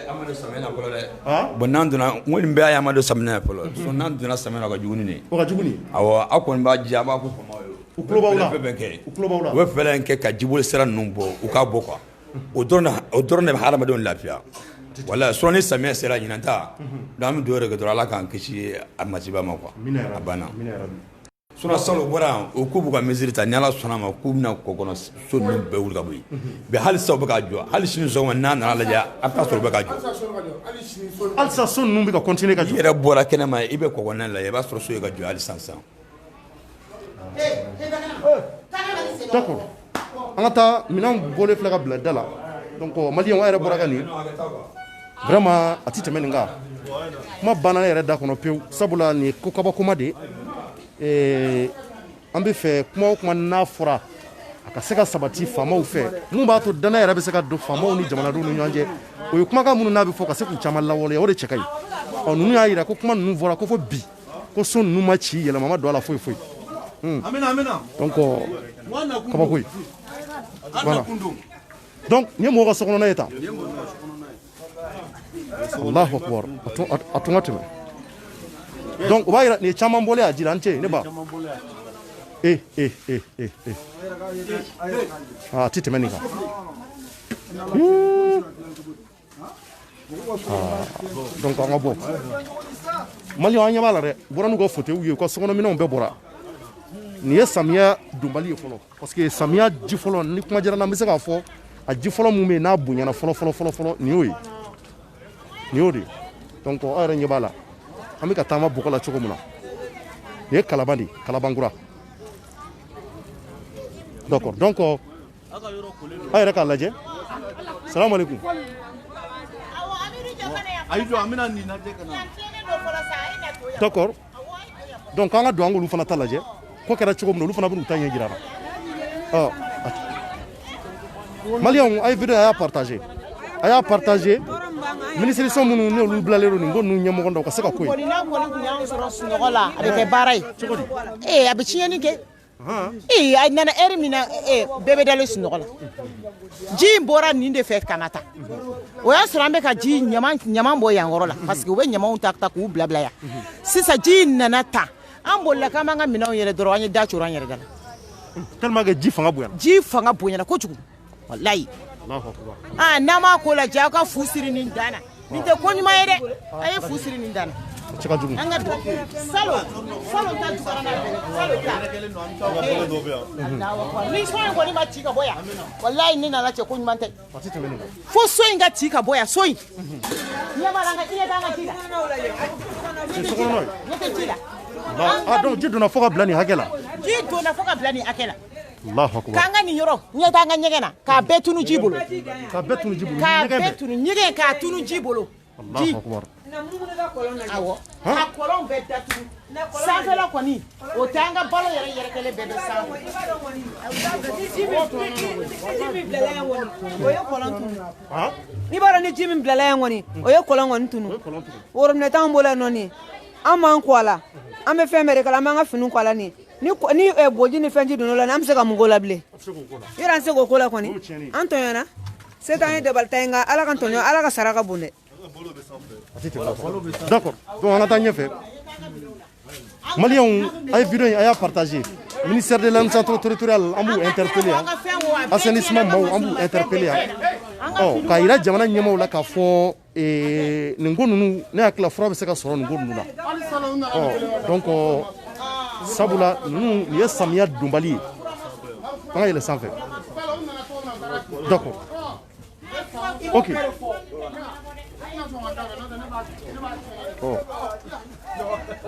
Amadu Samena fɔlɔ dɛ bon n'an donna n kɔni bɛ ye Amadu Samena fɔlɔ n'an donna Samena o ka jugu ni nin o ka jugu ni awɔ aw kɔni b'a jija a b'a fɔ faamaw ye u tulo b'aw la fɛn bɛɛ kɛ u tulo b'aw la u bɛ fɛɛrɛ in kɛ ka jiboli sira ninnu bɔ u k'a bɔ quoi o dɔrɔn de bɛ hadamadenw lafiya wala sinon ni samiya sera ɲinan ta donc an bɛ dugawu de kɛ dɔrɔn Ala k'an kisi a masiba ma quoi a banna sinon salon o bɔra yan o k'u b'u ka mesure ta ni Ala sɔnna ma k'u bɛna kɔ kɔnɔ so ninnu bɛɛ wuli ka bɔ yen mais hali sisan u bɛ ka jɔ hali sini sɔgɔma n'a nana lajɛ a bɛ taa sɔrɔ u bɛ ka jɔ hali sisan so ninnu bɛ ka continuer ka jɔ i yɛrɛ bɔra kɛnɛma i bɛ kɔ kɔnɔna lajɛ i b'a sɔrɔ so ye ka jɔ hali sisan d'accord an ka taa minɛn bɔlen filɛ ka bila da la donc maliyɛnw an yɛrɛ bɔra ka nin vraiment a tɛ tɛmɛ nin kan kuma banna ne yɛrɛ da kɔnɔ pewu sabula nin ye ko kabakoma de ye an bɛ fɛ kuma o kuma n'a fɔra a ka se ka sabati faamaw fɛ mun b'a to dana yɛrɛ bɛ se ka don faamaw ni jamanadenw ni ɲɔgɔn cɛ o ye kumakan minnu n'a bɛ fɔ ka se k'u caman lawaleya o de cɛ ka ɲi ninnu y'a jira ko kuma ninnu fɔra ko fo bi ko so ninnu ma ci yɛlɛma ma don a la foyi foyi donc kabako ye voilà donc n ye mɔgɔ ka sokɔnɔna ye tan Allahu akbar a tun ka tɛmɛ donc o b'a jira nin ye caman bɔlen a ji la an cɛ ne ba a ti tɛmɛ nin kan donc an ka bɔ Maliyɛnw an ɲɛ b'a la dɛ bɔra n'u ka fauteuils ye u ka sokɔnɔminɛnw bɛɛ bɔra nin ye samiya donbali ye fɔlɔ parce que samiya ji fɔlɔ ni kuma diyara n na n bɛ se k'a fɔ a ji fɔlɔ mun bɛ yen n'a bonyana fɔlɔ nin y'o ye nin y'o de ye donc aw yɛrɛ ɲɛ b'a la an bɛ ka taama bɔgɔ la cogo min na nin ye Kalaban de ye Kalabankura d'accord donc aw yɛrɛ k'a lajɛ salamu aleykum d'accord donc an ka don an k'olu fana ta lajɛ ko kɛra cogo min na olu fana bɛ n'u ta ɲɛ jira na Maliyɛnw a ye video a y'a partager ministre minnu n'olu bilalen don nin ko ninnu ɲɛmɔgɔ dɔw ka se ka ko ye n'a kɔni tun y'anw sɔrɔ sunɔgɔ la a bɛ kɛ baara ye cogo di a bɛ tiɲɛni kɛ a nana heure min na bɛɛ bɛ dalen sunɔgɔ la ji in bɔra nin de fɛ ka na ta o y'a sɔrɔ an bɛ ka ji ɲaman bɔ yan yɔrɔ la parce que u bɛ ɲamanw ta k'u bila yan sisan ji in nana ta an bolila k'an b'an ka minɛnw yɛrɛ dɔrɔn an ye da coro an yɛrɛ da la tellement que ji fanga bonyana kojugu wallahi n'an m'a ko lajɛ aw ka fu siri nin dan na nin tɛ ko ɲuman ye dɛ a ye fu siri nin dan na an ka salon ta jugara n'a bɛɛ salon ta ni so in kɔni ma ci ka bɔ yan wallahi ne nana cɛ ko ɲuman tɛ fo so in ka ci ka bɔ yan so in ɲɛ b'a la an ka ji la ne tɛ ji la donc ji donna fo ka bila nin hakɛ la ji donna fo ka bila nin hakɛ la Allahu akbar k'an ka nin yɔrɔ ɲɛ t'an ka ɲɛgɛn na k'a bɛɛ tunu ji bolo k'a bɛɛ tunu ji bolo ɲɛgɛn k'a tunu ji bolo Allahu akbar awɔ ka kɔlɔn bɛɛ datugu sanfɛla kɔni o tɛ an ka balo yɛrɛ kɛlen bɛɛ bɛ sanfɛ n'i b'a dɔn ni ji min bilala yan kɔni o ye kɔlɔn kɔni tunu worobinɛ t'anw bolo yan nɔ nin an m'an kɔ a la an bɛ fɛn bɛɛ de kala an b'an ka finiw kɔ a la nin ni boji ni fɛnji donna la an bɛ se ka mun k'o la bilen yɔrɔ an tɛ se k'o ko la kɔni an tɔɲɔna se t'an ye dabalita ye nka ala ka tɔɲɔ ala ka sara ka bon dɛ d'accord donc an ka taa ɲɛfɛ Maliyɛnw a ye video in a y'a partager ministère de l'administration territoriale an b'u interpeller yan assainissement maaw an b'u interpeller yan k'a yira jamana ɲɛmaaw la k'a fɔ nin ko ninnu ne hakili la fura bɛ se ka sɔrɔ nin ko ninnu la donc sabula ninnu nin ye samiya donbali ye an ka yɛlɛ sanfɛ d'accord ok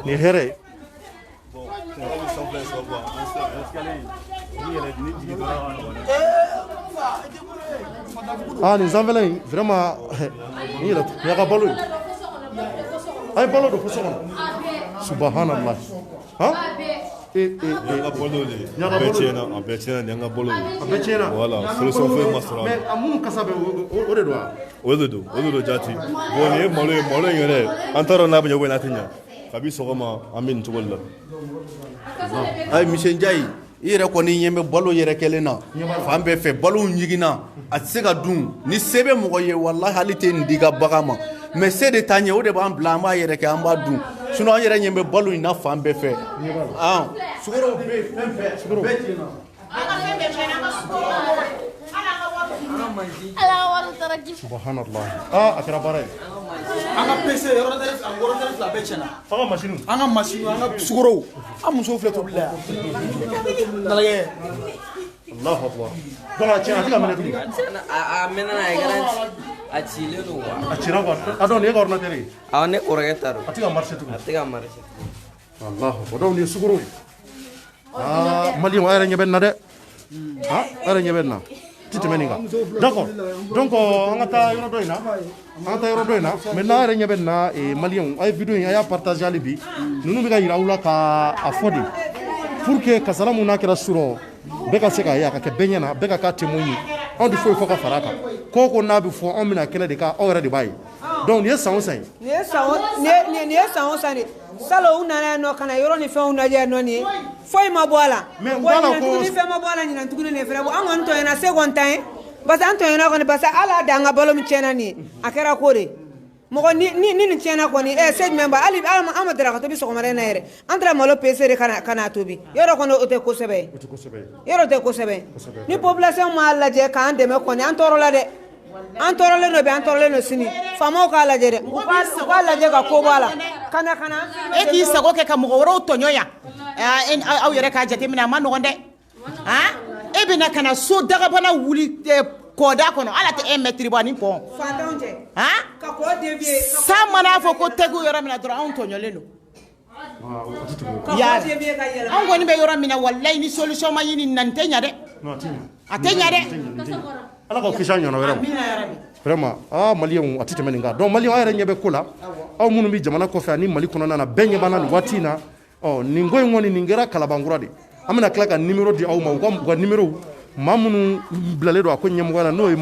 nin ye hɛrɛ ye nin sanfɛla in vraiment nin yɛlɛ nin y'a ka balo ye a ye balo don fo so kɔnɔ subhanallah bɛɛ tiɲɛna nin an ka bolo ye voilà solution foyi ma sɔrɔ mais a minnu kasa bɛ o de don wa o de don jati bon nin ye malo in yɛrɛ an t'a dɔn n'a bɛ ɲɛ n'a tɛ ɲɛ kabi sɔgɔma an bɛ nin cogo de la ayi Michel Ndiaye i yɛrɛ kɔni ɲɛ bɛ balo yɛrɛ kɛlen na fan bɛɛ fɛ balo ɲiginna a tɛ se ka dun ni se bɛ mɔgɔ ye wallahi hali tɛ nin di ka bagan ma mais se de t'an ɲɛ o de b'an bila an b'a yɛrɛ kɛ an b'a dun sinon an yɛrɛ ɲɛ bɛ balo in na fan bɛɛ fɛ sukaro bɛ yen fɛn bɛɛ tiɲɛna subhanallah a kɛra baara ye an ka PC yɔrɔ fila bɛɛ tiɲɛna an ka machine an ka sukorow an musow filɛ tobili la yan nalagɛ Allahu akbar donc a tiɲɛna a tɛ ka minɛ tuguni a mɛnna a ye garanti a cilen don quoi a cira quoi a dɔn nin ye ka ordinateur ye awɔ ne kɔrɔkɛ ta don a tɛ ka marché tuguni a tɛ ka marché Allahu akbar donc nin ye sukoro ye Maliyɛnw a yɛrɛ ɲɛ bɛ nin na dɛ a yɛrɛ ɲɛ bɛ nin na ti tɛmɛ nin kan d'accord donc an ka taa yɔrɔ dɔ in na maintenant a yɛrɛ ɲɛ bɛ nin na Maliyɛnw a ye video in a y'a partager hali bi ninnu bɛ ka yira aw la k'a fɔ de pour que kasara mun n'a kɛra surɔ bɛɛ ka se k'a ye a ka kɛ bɛɛ ɲɛna bɛɛ ka k'a témoin ye anw tɛ foyi fɔ ka fara a kan ko ko n'a bɛ fɔ anw bɛna kɛnɛ de kan aw yɛrɛ de b'a ye donc nin ye san o san ye. nin ye san o san de salon u nana yan nɔ ka na yɔrɔ ni fɛnw lajɛ yan nɔ nin ye foyi ma bɔ a la wa ɲinantuguni fɛn ma bɔ a la ɲinantuguni nin fɛnɛ bɔ an kɔni tɔɲɔna se kɔni t'an ye parce que an tɔɲɔna kɔni parce que ala y'a dan an ka balo min tiɲɛna nin ye a kɛra ko de mɔgɔ ni nin tiɲɛna kɔni se jumɛn ba hali an ma daraka tobi sɔgɔmada in na yɛrɛ an taara malo pese de ka n'a tobi yɔrɔ kɔni o tɛ kosɛbɛ ye yɔrɔ tɛ kosɛbɛ ni population m'a lajɛ k'an dɛmɛ kɔni an tɔɔrɔ la dɛ an tɔɔrɔlen dɔ bɛ an tɔɔrɔlen dɔ sini faamaw k'a lajɛ dɛ u k'a lajɛ ka ko bɔ a la ka na e k'i sago kɛ ka mɔgɔ wɛrɛw tɔɲɔ yan aw yɛrɛ k'a jateminɛ a ma nɔgɔn dɛ e bɛna ka na so dagabana wuli kɔda kɔnɔ ala tɛ e mɛtiri bɔ ani pɔn san mana fɔ ko tɛgu yɔrɔ min na dɔrɔn anw tɔɲɔlen don anw kɔni bɛ yɔrɔ min na walayi ni solution ma ɲini na nin tɛ ɲa dɛ a tɛ ɲa dɛ ala ka kisi an ɲɔgɔnna wɛrɛ ma vraiment maliyɛnw a tɛ tɛmɛ nin kan donc maliyɛnw aw yɛrɛ ɲɛ bɛ ko la aw minnu bɛ jamana kɔfɛ ani mali kɔnɔna na bɛɛ ɲɛ b'an na nin waati in na nin ko in kɔni nin kɛra kalabankura de an bɛna tila ka numéro di aw ma u ka numéro maa minnu bilalen don a ko ɲɛmɔgɔya la n'o ye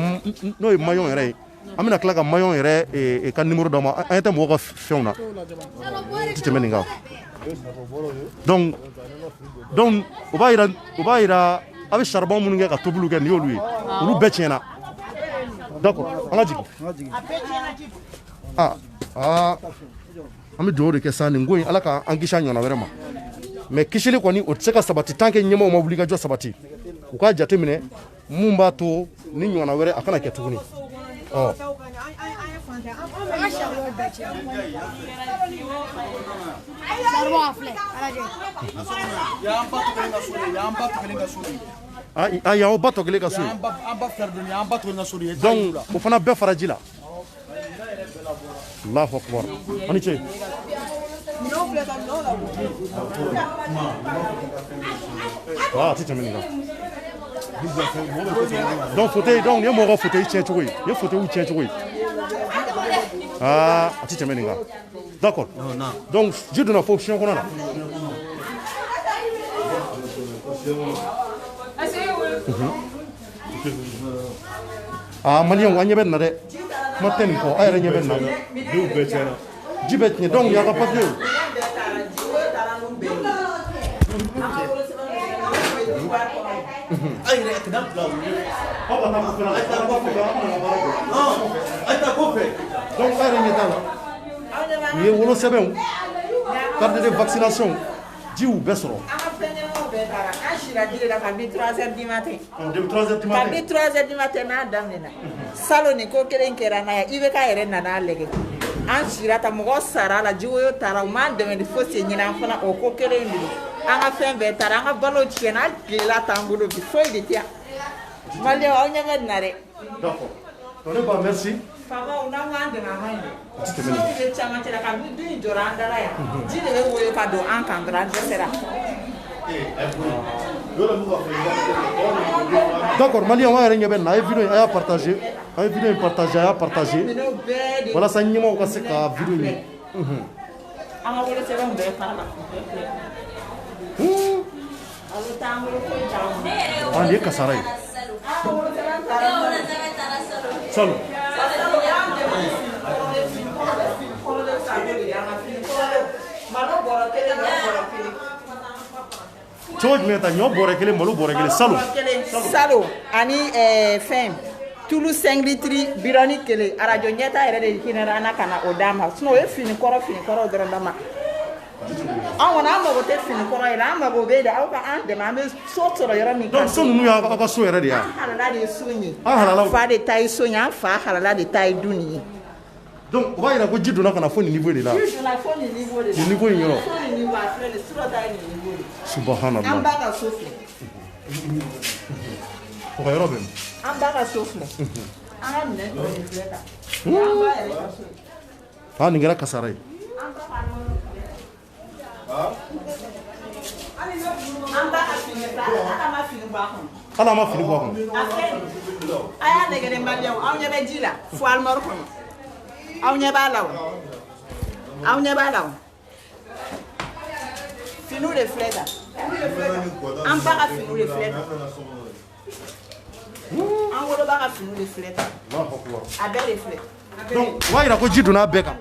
maillon yɛrɛ ye an bɛna tila ka maillon yɛrɛ ka numéro d'aw ma an tɛ mɔgɔw ka fɛnw na tɛ tɛmɛ nin kan donc o b'a yira a bɛ charbon minnu kɛ ka tobiliw kɛ nin y'olu ye olu bɛɛ tiɲɛna d'accord an ka jigin an bɛ dugawu de kɛ sa nin ko in ala k'an kisi a ɲɔgɔnna wɛrɛ ma mais kisili kɔni o tɛ se ka sabati tant que ɲɛmɔgɔw ma wuli ka jɔ sabati u k'a jateminɛ mun b'a to ni ɲɔgɔnna wɛrɛ a kana kɛ tuguni y'aw ba tɔ kelen ka so ye donc o fana bɛɛ fara ji la Allahu akbar ani ce a tɛ tɛmɛ nin kan donc fauteuil donc ni ye mɔgɔ ka fauteuil tiɲɛ cogo ye ni ye fauteuil tiɲɛ cogo ye a tɛ tɛmɛ nin kan d'accord donc ji donna fo fiɲɛ kɔnɔ na maliyɛnw an ɲɛ bɛ nin na dɛ kuma tɛ nin kɔ a yɛrɛ ɲɛ bɛ nin na ji bɛ tiɲɛ donc y'a ka papier donc a yɛrɛ ɲɛ t'a la u ye wolosɛbɛnw carte de vaccination jiw bɛɛ sɔrɔ an sira ji de la kabini 3h du matin depuis 3h du matin kabini 3h du matin n'a daminɛna salon ni ko kelen kɛra n'a ye IBK yɛrɛ nana lɛgɛ an sira ta mɔgɔ sara la jiwoyo taara u m'an dɛmɛ ni fosi ɲini an fana o ko kelen de don an ka fɛn bɛɛ taara an ka balo tiɲɛna hali tilela t'an bolo bi foyi de tɛ yan maliyɛnw aw ɲɛ bɛ nin na dɛ d'accord ne ba merci faamaw n'aw k'an dɛmɛ a man ɲi dɛ sɔmi bɛ camancɛ la kabini du in jɔra an dala yan ji de bɛ woyo ka don an kan dɔrɔn an dɛsɛra d'accord maliyɛnw an yɛrɛ ɲɛ bɛ nin na a ye video in a y'a partager a ye video in partager a y'a partager walasa ɲɛmɔgɔw ka se ka video in an ka wolosɛbɛnw bɛɛ fara la alo t'an bolo foyi t'an bolo nin ye kasara ye salon cogo jumɛn ta ɲɔ bɔrɛ kelen malo bɔrɛ kelen salon ani fɛn tulu 5 litres birɔni kelen arajo ɲɛta yɛrɛ de hinɛra an na ka na o d'a ma sinon o ye fini kɔrɔ dɔrɔn d'a ma an kɔni an mago tɛ fini kɔrɔ ye an mago bɛ de aw ka an dɛmɛ an bɛ so sɔrɔ yɔrɔ min donc so ninnu y'aw ka so yɛrɛ de ye an halala de ye so in ye an fa de ta ye so in ye an fa halala de ta ye du nin ye donc o b'a yira ko ji donna ka na fo nin niveau de la ji donna fo nin niveau de la nin niveau in yɔrɔ so nin niveau a filɛ nin sira ta ye nin niveau de subhanallah an b'a ka so filɛ o ka yɔrɔ bɛ min an b'a ka so filɛ an ka minɛn tɔ nin filɛ tan an b'a yɛrɛ ka so ye nin kɛra kasara ye an b'a ka nɔnɔ filɛ an b'a ka fini filɛ ala ma fini bɔ a kɔnɔ ala ma fini bɔ a kɔnɔ a y'a nɛgɛ de maliyɛnw aw ɲɛ bɛ ji la fo alimɔri kɔnɔ aw ɲɛ b'a la o aw ɲɛ b'a la o finiw de filɛ tan an ba ka finiw de filɛ an woloba ka finiw de filɛ a bɛɛ de filɛ donc wa yira ko ji donna bɛɛ kan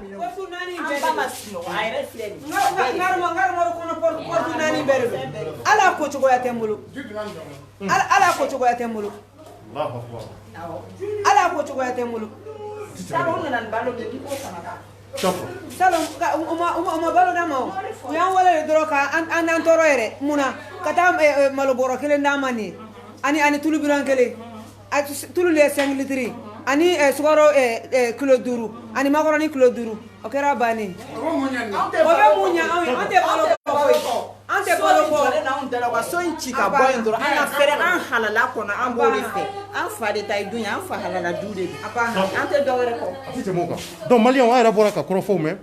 ala ko cogoya tɛ n bolo ala ko cogoya tɛ n bolo ala ko cogoya tɛ n bolo salon nana ni balo min ko sama salon uma balo d'a ma o y'an wele de dɔrɔn ka an tɔɔrɔ yɛrɛ mun na ka taa malo bɔrɔ kelen d'a ma nin ani tulu biran kelen tulu le 5 litiri ani sukaro kilo 5 ani macaroni kilo 5 o kɛra bannen o bɛ mun ɲa an tɛ balo kɔ an tɛ balo kɔ n'anw dala ka so in ci ka bɔ yen dɔrɔn an ka fɛrɛ an halala kɔnɔ an b'o de fɛ an fa de ta ye dun ye an fa halala du de don an tɛ dɔwɛrɛ kɔ a tɛ tɛmɛ o kan donc maliyɛnw a yɛrɛ bɔra ka kɔrɔfɔw mɛn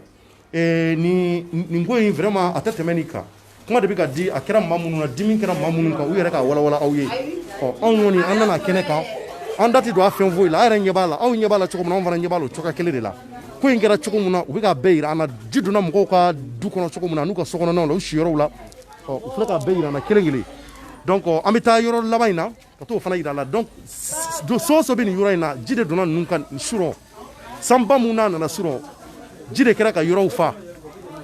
nin ko in vraiment a tɛ tɛmɛ nin kan kuma de bɛ ka di a kɛra maa minnu na dimi kɛra maa minnu kan u yɛrɛ ka walawala aw ye anw kɔni an nana kɛnɛ kan an da tɛ don a fɛn foyi la a yɛrɛ ɲɛ b'a la aw ɲɛ b'a la cogo min na anw fana ɲɛ b'a la o cogoya kelen de la ko in kɛra cogo min na u bɛ ka bɛɛ yira an na ji donna mɔgɔw ka du kɔnɔ cogo min na n'u ka sokɔnɔnaw la u siyɔrɔw la u filɛ ka bɛɛ yira an na kelen kelen donc an bɛ taa yɔrɔ laban in na ka t'o fana yira a la donc so o so bɛ nin yɔrɔ in na ji de donna ninnu kan surɔ sanba mun n'a nana surɔ ji de kɛra ka yɔrɔw fa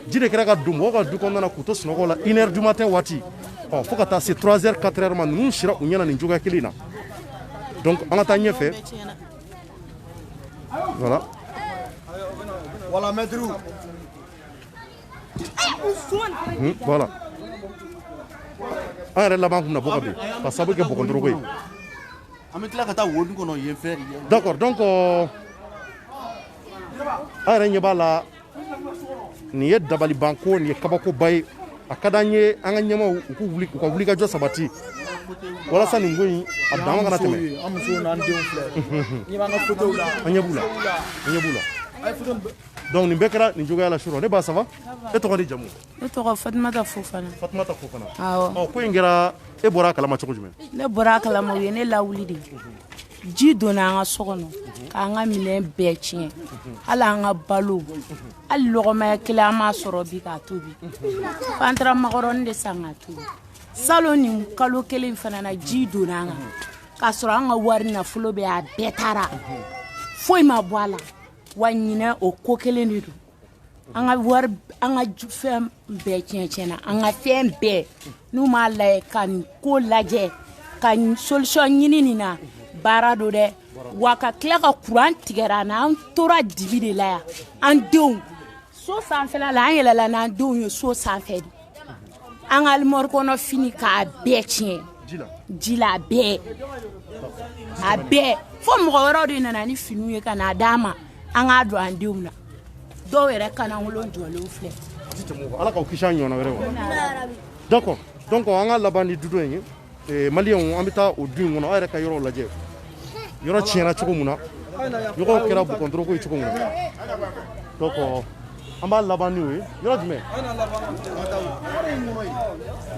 ji de kɛra ka don mɔgɔw ka du kɔnɔna na k'u to sunɔgɔ la 1 heure du matin waati fo ka taa se 3 heures 4 heures ma ninnu sira u ɲɛna nin cogoya kelen na donc an ka taa ɲɛfɛ voilà Voilà, maître. Voilà. An yɛrɛ laban kun na bɔ ka bin ka sababu kɛ bɔgɔndorogo ye an bɛ tila ka taa wodun kɔnɔ yen fɛ d'accord donc an yɛrɛ ɲɛ b'a la nin ye dabalibanko nin ye kabakoba ye a ka d'an ye an ka ɲɛmaw u ka wulikajɔ sabati walasa nin ko in a dama kana tɛmɛ an musow n'an denw filɛ n'i b'an ka photos la an ɲɛ b'u la an ɲɛ b'u la donc nin bɛɛ kɛra nin cogoya la surɔ ne ba ça va e tɔgɔ ni jamu ne tɔgɔ Fatumata Fofana Fatumata Fofana awɔ ko in kɛra e bɔra a kalama cogo jumɛn ne bɔra a kalama u ye ne lawuli de ji donna an ka so kɔnɔ k'an ka minɛn bɛɛ tiɲɛ hali an ka balo hali lɔgɔmaya kelen an m'a sɔrɔ bi k'a tobi f'an taara makɔrɔni de san k'a tobi salon nin kalo kelen fana na ji donna an kan k'a sɔrɔ an ka wari nafolo bɛ a bɛɛ taara foyi ma bɔ a la wa ɲinɛ o ko kelen de don an ka wari an ka fɛn bɛɛ tiɲɛ-tiɲɛna an ka fɛn bɛɛ n'u m'a lajɛ ka nin ko lajɛ ka solution ɲini nin na baara do dɛ wa ka tila ka kuran tigɛra an na an tora dibi de la yan an denw so sanfɛla la an yɛlɛla n'an denw ye so sanfɛ de an ka alimɔri kɔnɔ fini k'a bɛɛ tiɲɛ ji la a bɛɛ fo mɔgɔ wɛrɛw de nana ni finiw ye ka n'a d'an ma an k'a don an denw na dɔw yɛrɛ kanankolon jɔlenw filɛ ala k'aw kisi an ɲɔgɔnna wɛrɛ wa d'accord donc an ka laban ni dudo in ye maliyɛnw an bɛ taa o du in kɔnɔ aw yɛrɛ ka yɔrɔ lajɛ yɔrɔ tiɲɛna cogo min na ɲɔgɔnw kɛra bɔgɔndoroko ye cogo min na donc an b'a laban ni o ye yɔrɔ jumɛn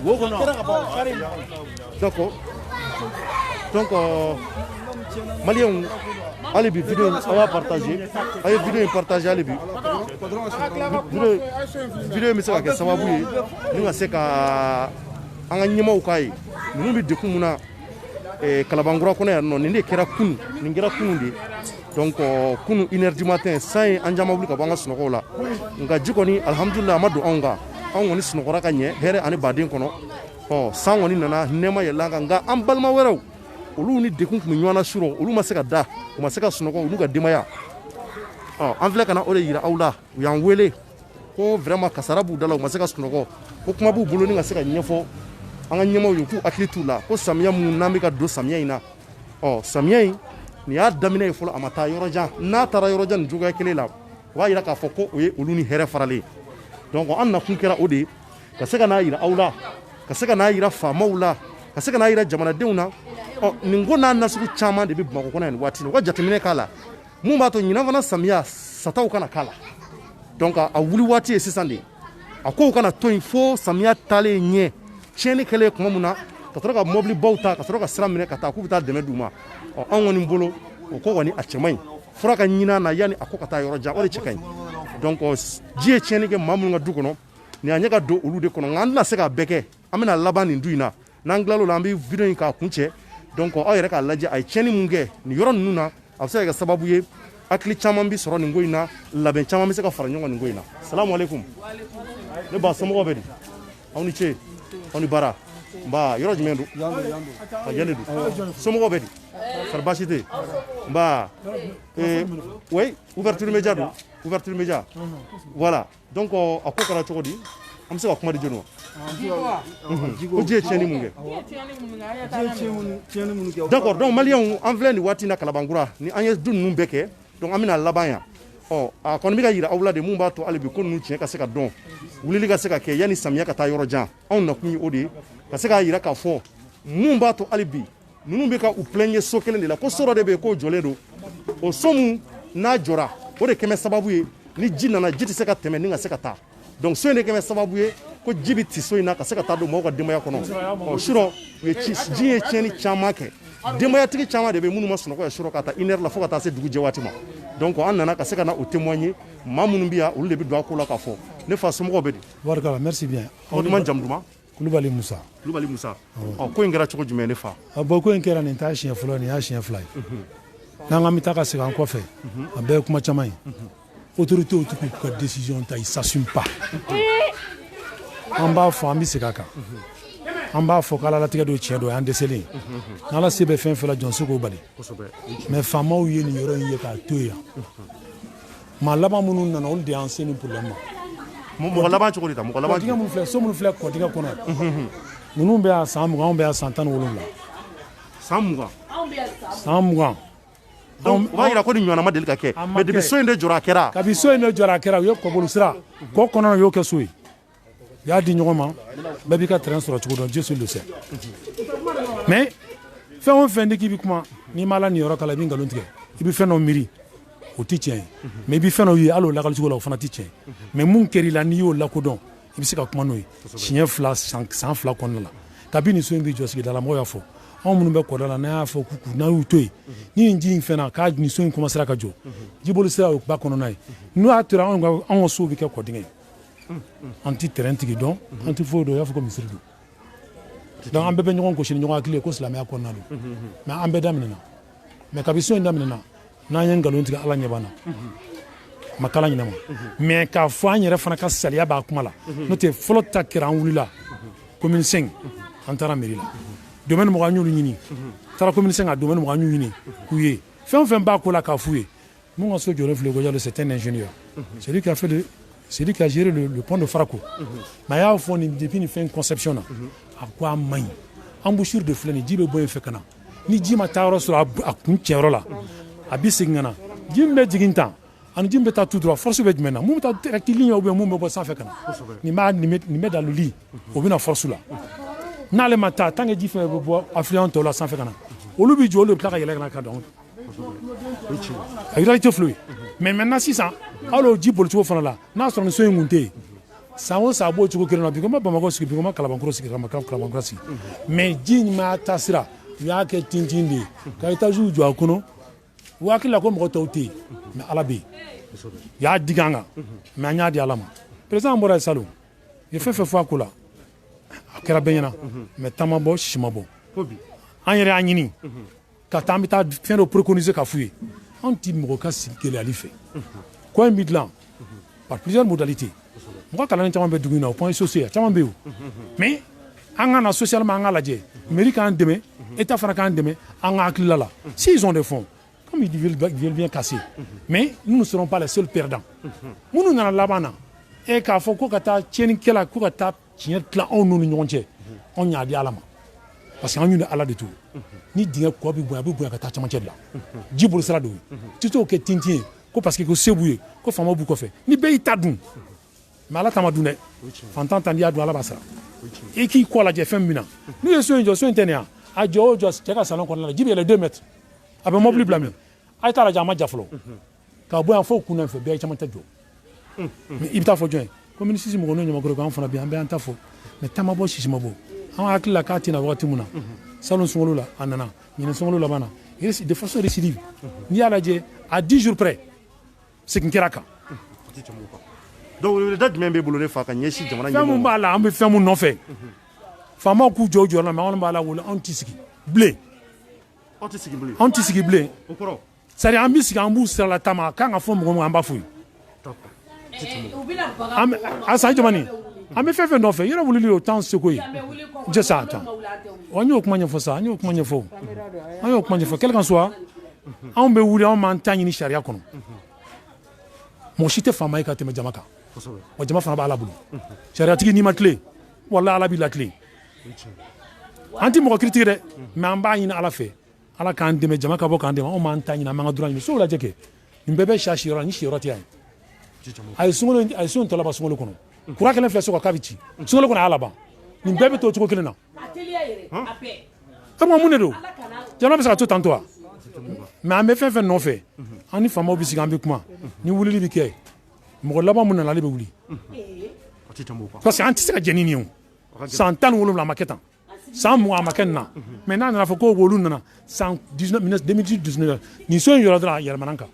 wo kɔnɔ d'accord donc maliyɛnw hali bi video aw y'a partager a ye video in partager hali bi video in bɛ se ka kɛ sababu ye ni ka se ka an ka ɲɛmaw k'a ye ninnu bɛ dekun mun na kalabankura kɔnɔ yan nɔ nin de kɛra kunun nin kɛra kunun de donc kunun 1 heure du matin san ye an caman wuli ka bɔ an ka sunɔgɔw la nka ji kɔni alhamdulilayi a ma don anw kan anw kɔni sunɔgɔra ka ɲɛ hɛrɛ ani baden kɔnɔ san kɔni nana nɛma yɛlɛ an kan nka an balima wɛrɛw olu ni dekun tun bɛ ɲɔgɔn na surɔ olu ma se ka da u ma se ka sunɔgɔ olu ka denbaya an filɛ ka na o de yira aw la u y'an wele ko vraiment kasara b'u da la u ma se ka sunɔgɔ ko kuma b'u bolo ni ka se ka ɲɛfɔ an ka ɲɛmaw ye k'u hakili t'u la ko samiya mun n'an bɛ ka don samiya in na samiya in nin y'a daminɛ ye fɔlɔ a ma taa yɔrɔ jan n'a taara yɔrɔ jan nin cogoya kelen la o b'a yira k'a fɔ ko o ye olu ni hɛrɛ faralen donc an nakun kɛra o de ye ka se ka n'a yira aw la ka se ka n'a yira faamaw la ka se ka n'a yira jamanadenw na nin ko n'a nasugu caman de bɛ Bamakɔ kɔnɔ yan nin waati in u ka jateminɛ k'a la mun b'a to ɲinan fana samiya sataw kana k'a la donc a wuli waati ye sisan de a kow kana to yen fo samiya taalen ɲɛ tiɲɛni kɛlen tuma min na ka sɔrɔ ka mɔbili baw ta ka sɔrɔ ka sira minɛ ka taa k'u bɛ taa dɛmɛ d'u ma anw kɔni bolo o ko kɔni a cɛ man ɲi fura ka ɲinan na yanni a ko ka taa yɔrɔ jan o de cɛ ka ɲi donc ji ye tiɲɛni kɛ maa minnu ka du kɔnɔ nin a ɲɛ ka don olu de kɔnɔ nka an tɛna se k'a bɛɛ kɛ an bɛna laban nin du in na n'an tilal'o la an bɛ video in k'a kun cɛ donc aw yɛrɛ k'a lajɛ a ye tiɲɛni mun kɛ nin yɔrɔ ninnu na a bɛ se ka kɛ sababu ye hakili caman bi sɔrɔ nin ko in na labɛn caman bɛ se ka fara ɲɔgɔn nin ko in na salamu aleykum ne ba somɔgɔw bɛ di aw ni ce aw ni baara n ba yɔrɔ jumɛn don a yan de don somɔgɔw bɛ di kɔri baasi tɛ yen n ba oui ouverture média don ouverture média voilà donc a ko kɛra cogo di an bɛ se ka kuma di jɔni ma ko ji ye tiɲɛni mun kɛ d'accord donc maliyɛnw an filɛ nin waati in na kalabankura ni an ye du ninnu bɛɛ kɛ donc an bɛna laban yan a kɔni bɛ ka yira aw la de mun b'a to hali bi ko ninnu tiɲɛ ka se ka dɔn wulili ka se ka kɛ yanni samiya ka taa yɔrɔ jan anw nakun ye o de ye ka se k'a yira k'a fɔ mun b'a to hali bi ninnu bɛ ka u plɛɲɛ so kelen de la ko so dɔ de bɛ yen k'o jɔlen don o so mun n'a jɔra o de kɛmɛ sababu ye ni ji nana ji tɛ se ka tɛmɛ ni ka se ka taa donc so in de kɛmɛ sababu ye ko ji bɛ ti so in na ka se ka taa don mɔgɔw ka denbaya kɔnɔ surɔ ji ye tiɲɛni caman kɛ denbayatigi caman de bɛ minnu ma sunɔgɔ ye surɔ ka taa 1 heure la fo ka taa se dugu jɛ waati ma donc an nana ka se ka na o témoigner maa minnu bɛ yan olu de bɛ don a ko la k'a fɔ ne fa somɔgɔw bɛ di. barikala merci bien. aw duman jamu duman. kulubali musa. kulubali musa ko in kɛra cogo jumɛn ne fa. bon ko in kɛra nin t'a siɲɛ fɔlɔ nin y'a siɲɛ fila ye. n'an k'an bɛ taa ka segin an kɔfɛ a bɛɛ ye kuma caman ye. autorités t'u k'u ka décision ta ils s'assument pas. an b'a fɔ an bɛ segin a kan. an b'a fɔ k'ala latigɛ don tiɲɛ don o y'an dɛsɛlen ye n'ala se bɛ fɛn fɛn la jɔn se k'o bali mais faamaw ye nin yɔrɔ in ye k'a to yan maa laban minnu nana olu de y'an se nin problème ma mɔgɔ laban cogo di ta mɔgɔ laban kɔdingɛ minnu filɛ so minnu filɛ kɔdingɛ kɔnɔ ninnu bɛ yan san 20 anw bɛ yan san 17 san 20 san 20 donc o b'a yira ko nin ɲɔgɔnna ma deli ka kɛ mais depuis so in de jɔra a kɛra kabi so in de jɔra a kɛra u ye kɔbolo sira kɔ kɔnɔna u y'o kɛ so ye u y'a di ɲɔgɔn ma bɛɛ b'i ka terrain sɔrɔ cogo dɔn Dieu seul le sait mais fɛn o fɛn di k'i bɛ kuma n'i ma ala nin yɔrɔ kala i bɛ nkalon tigɛ i bɛ fɛn dɔ miiri o tɛ tiɲɛ ye mais i bɛ fɛn dɔ ye hali o lakali cogo la o fana tɛ tiɲɛ ye mais mun kɛra i la n'i y'o lakodɔn i bɛ se ka kuma n'o ye siɲɛ fila san 2 kɔnɔna la kabi nin so in bɛ jɔ sigida la mɔgɔw y'a fɔ anw minnu bɛ kɔda la n'a y'a fɔ k'u n'a y'u to yen ni nin ji in fɛnna k'a nin so in commencera ka jɔ jiboli sira o ba kɔnɔna ye n'o y'a tora anw ka so bɛ kɛ kɔdingɛ ye an tɛ terrain tigi dɔn an tɛ foyi dɔn o y'a fɔ ko misiri don donc an bɛɛ bɛ ɲɔgɔn gosi ni ɲɔgɔn hakili ye ko silamɛya kɔnɔna don mais an bɛɛ daminɛna mais kabi so in daminɛna n'an ye nkalon tigɛ ala ɲɛ b'an na ma kala ɲinɛ ma mais k'a fɔ an yɛrɛ fana ka saliya b'a kuma la n'o tɛ fɔlɔ ta kɛra an wulila commune 5 an taara mairie la domaine mɔgɔ an y'olu ɲini taara commune 5 a domaine mɔgɔ an y'u ɲini k'u ye fɛn o fɛn b'a ko la k'a f'u ye mun ka so jɔlen filɛ ko c'est un ingénieur c'est lui qui a géré le pont de Farako mais a y'a fɔ nin depuis nin fɛn conception na a ko a man ɲi embouchure de filɛ nin ji bɛ bɔ yen fɛ ka na ni ji ma taa yɔrɔ sɔrɔ a kun cɛyɔrɔ la a bɛ segin ka na ji min bɛ jigin tan ani ji min bɛ taa tout droit force bɛ jumɛn na mun bɛ taa direct ligne ou bien mun bɛ bɔ sanfɛ ka na nin bɛ dans le lit o bɛ na force la n'ale ma taa tant que ji fɛn bɛ bɔ affluent tɔw la sanfɛ ka na olu bɛ jɔ olu bɛ tila ka yɛlɛ ka na ka dɔn a réalité filɛ mais maintenant sisan hali o ji bolicogo fana la n'a sɔrɔ nin so in kun tɛ yen san o san a b'o cogo kelen na bi ko n bɛ Bamakɔ sigi bi ko n bɛ Kalabankɔrɔ sigi Kalabankɔrɔ sigi mais ji in ma taa sira u y'a kɛ tintin de ye ka étages jɔ a kɔnɔ u hakili la ko mɔgɔ tɔw tɛ yen mais ala bɛ yen u y'a digi an kan mais an y'a di ala ma président bɔra yen salon u ye fɛn fɛn fɔ a ko la a kɛra bɛɛ ɲɛna mais temps ma bɔ sisi ma bɔ an yɛrɛ y'a ɲini ka taa an bɛ taa fɛn dɔ préconiser ka f'u ye anw tɛ mɔgɔ ka sigi gɛlɛyali fɛ ko in bɛ dilan par plusieurs modalités mɔgɔ kalannen caman bɛ dugu in na o point social caman bɛ yen mais an ka na socialement an ka lajɛ mairie k'an dɛmɛ état fana k'an dɛmɛ an ka hakilila la s'ils ont des fonds comme ils veulent bien casser mais nous ne serons pas les seuls perdants minnu nana laban na k'a fɔ ko ka taa tiɲɛnikɛla ko ka taa tiɲɛ tila anw n'u ni ɲɔgɔn cɛ anw y'a di ala ma parce que an y'u ni ala de to ni dingɛ kɔ bɛ bonya a bɛ bonya ka taa camancɛ de la ji boli sira don ye tɛ t'o kɛ tintin ye ko parce que ko se b'u ye ko faamaw b'u kɔfɛ ni bɛɛ y'i ta dun mais ala ta ma dun dɛ fantan ta n'i y'a dun ala b'a sara i k'i kɔ lajɛ fɛn min na n'u ye so in jɔ so in tɛ nin yan a jɔ o jɔ cɛ ka salon kɔnɔna la ji bɛ yɛlɛ 2 mètres a bɛ mobili bila min a ye t'a lajɛ a ma ja fɔlɔ k'a bɔ yan fo kun na fɛ bɛɛ ye caman tɛ jɔ mais i bɛ taa fɔ jɔn ye komi sisi mɔgɔ n'o ɲamakɔrɔ k'an fana bɛ yan an bɛ an ta fɔ mais ta ma bɔ sisi ma bɔ an hakili la k'a tɛna wagati min na salon sunkalo la a nana ɲinɛ sunkalo laban na de façon récidive n'i y'a lajɛ à 10 jours près segin kɛra kan donc weleweleda jumɛn b'e bolo ne fa ka ɲɛsin jamana ɲɛmɔgɔ fɛn mun b'a la an bɛ fɛn mun nɔfɛ faamaw k'u jɔ u jɔyɔrɔ la mais anw b'a la wele anw tɛ sigi bilen anw tɛ sigi bilen c'est à dire an bɛ sigi an b'u sirala taama a kan ka fɔ mɔgɔ min an b'a fɔ ye a san jamani an bɛ fɛn fɛn nɔfɛ yɔrɔ wulili o t'anw seko ye je sais attends an y'o kuma ɲɛfɔ sa an y'o kuma ɲɛfɔ quel qu'en soit anw bɛ wuli anw m'an ta ɲini sariya kɔnɔ mɔgɔ si tɛ faama ye ka tɛmɛ jama kan wa jama fana b'ala bolo sariyatigi n'i ma tile wala ala b'i la tile an tɛ mɔgɔ critique dɛ mais an b'a ɲini ala fɛ ala k'an dɛmɛ jama ka bɔ k'an dɛmɛ anw m'an ta ɲini an b'an ka droit ɲini so lajɛ kɛ nin bɛɛ bɛ sa siyɔrɔ la ni siyɔrɔ tɛ yan a ye sun tɔ laban sunkalo kɔnɔ kura kelen filɛ so kan k'a bɛ ci sunkalo kɔnɔ a y'a laban nin bɛɛ bɛ to cogo kelen na e ma mun de don jama bɛ se ka to tan to wa mais an bɛ fɛn fɛn nɔfɛ an ni faamaw bɛ sigi an bɛ kuma ni wulili bɛ kɛ mɔgɔ laban mun nana ale bɛ wuli parce que an tɛ se ka jɛ ni nin ye o san 17 a ma kɛ tan san 20 a ma kɛ nin na mais n'a nana fɔ ko olu nana san 2019 nin so in yɔrɔ dɔrɔn a yɛlɛmana kan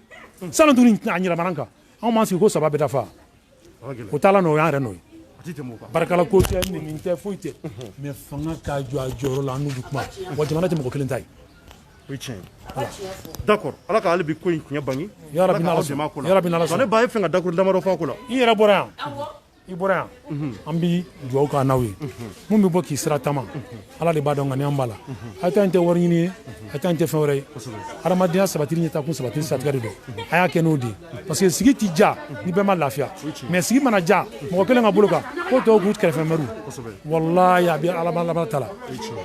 sanni tuguni a yɛlɛmana kan anw m'an sigi ko saba bɛ dafa o t'a la nɔ o y'an yɛrɛ nɔ ye barikala ko tɛ nin tɛ foyi tɛ mais fanga k'a jɔ a jɔyɔrɔ la an n'u bɛ kuma wa jamana tɛ mɔgɔ kelen ta ye o ye tiɲɛ ye d'accord ala ka hali bi ko in tiɲɛ bange yarabi n'ala sɔnna ne ba ye fɛn ka dakuru damadɔ fɔ a ko la i yɛrɛ bɔra yan i bɔra yan an bɛ dugawu k'a n'aw ye mun bɛ bɔ k'i sira taama ala de b'a dɔn nka ni an b'a la a ta in tɛ wari ɲini ye a ta in tɛ fɛn wɛrɛ ye hadamadenya sabatili ɲɛtakun sabatili satigɛ de don a y'a kɛ n'o de ye parce que sigi tɛ ja ni bɛɛ ma lafiya mais sigi mana ja mɔgɔ kelen ka bolo kan k'o tɔw k'u kɛrɛfɛ mɛriw walayi a bɛ ala ta la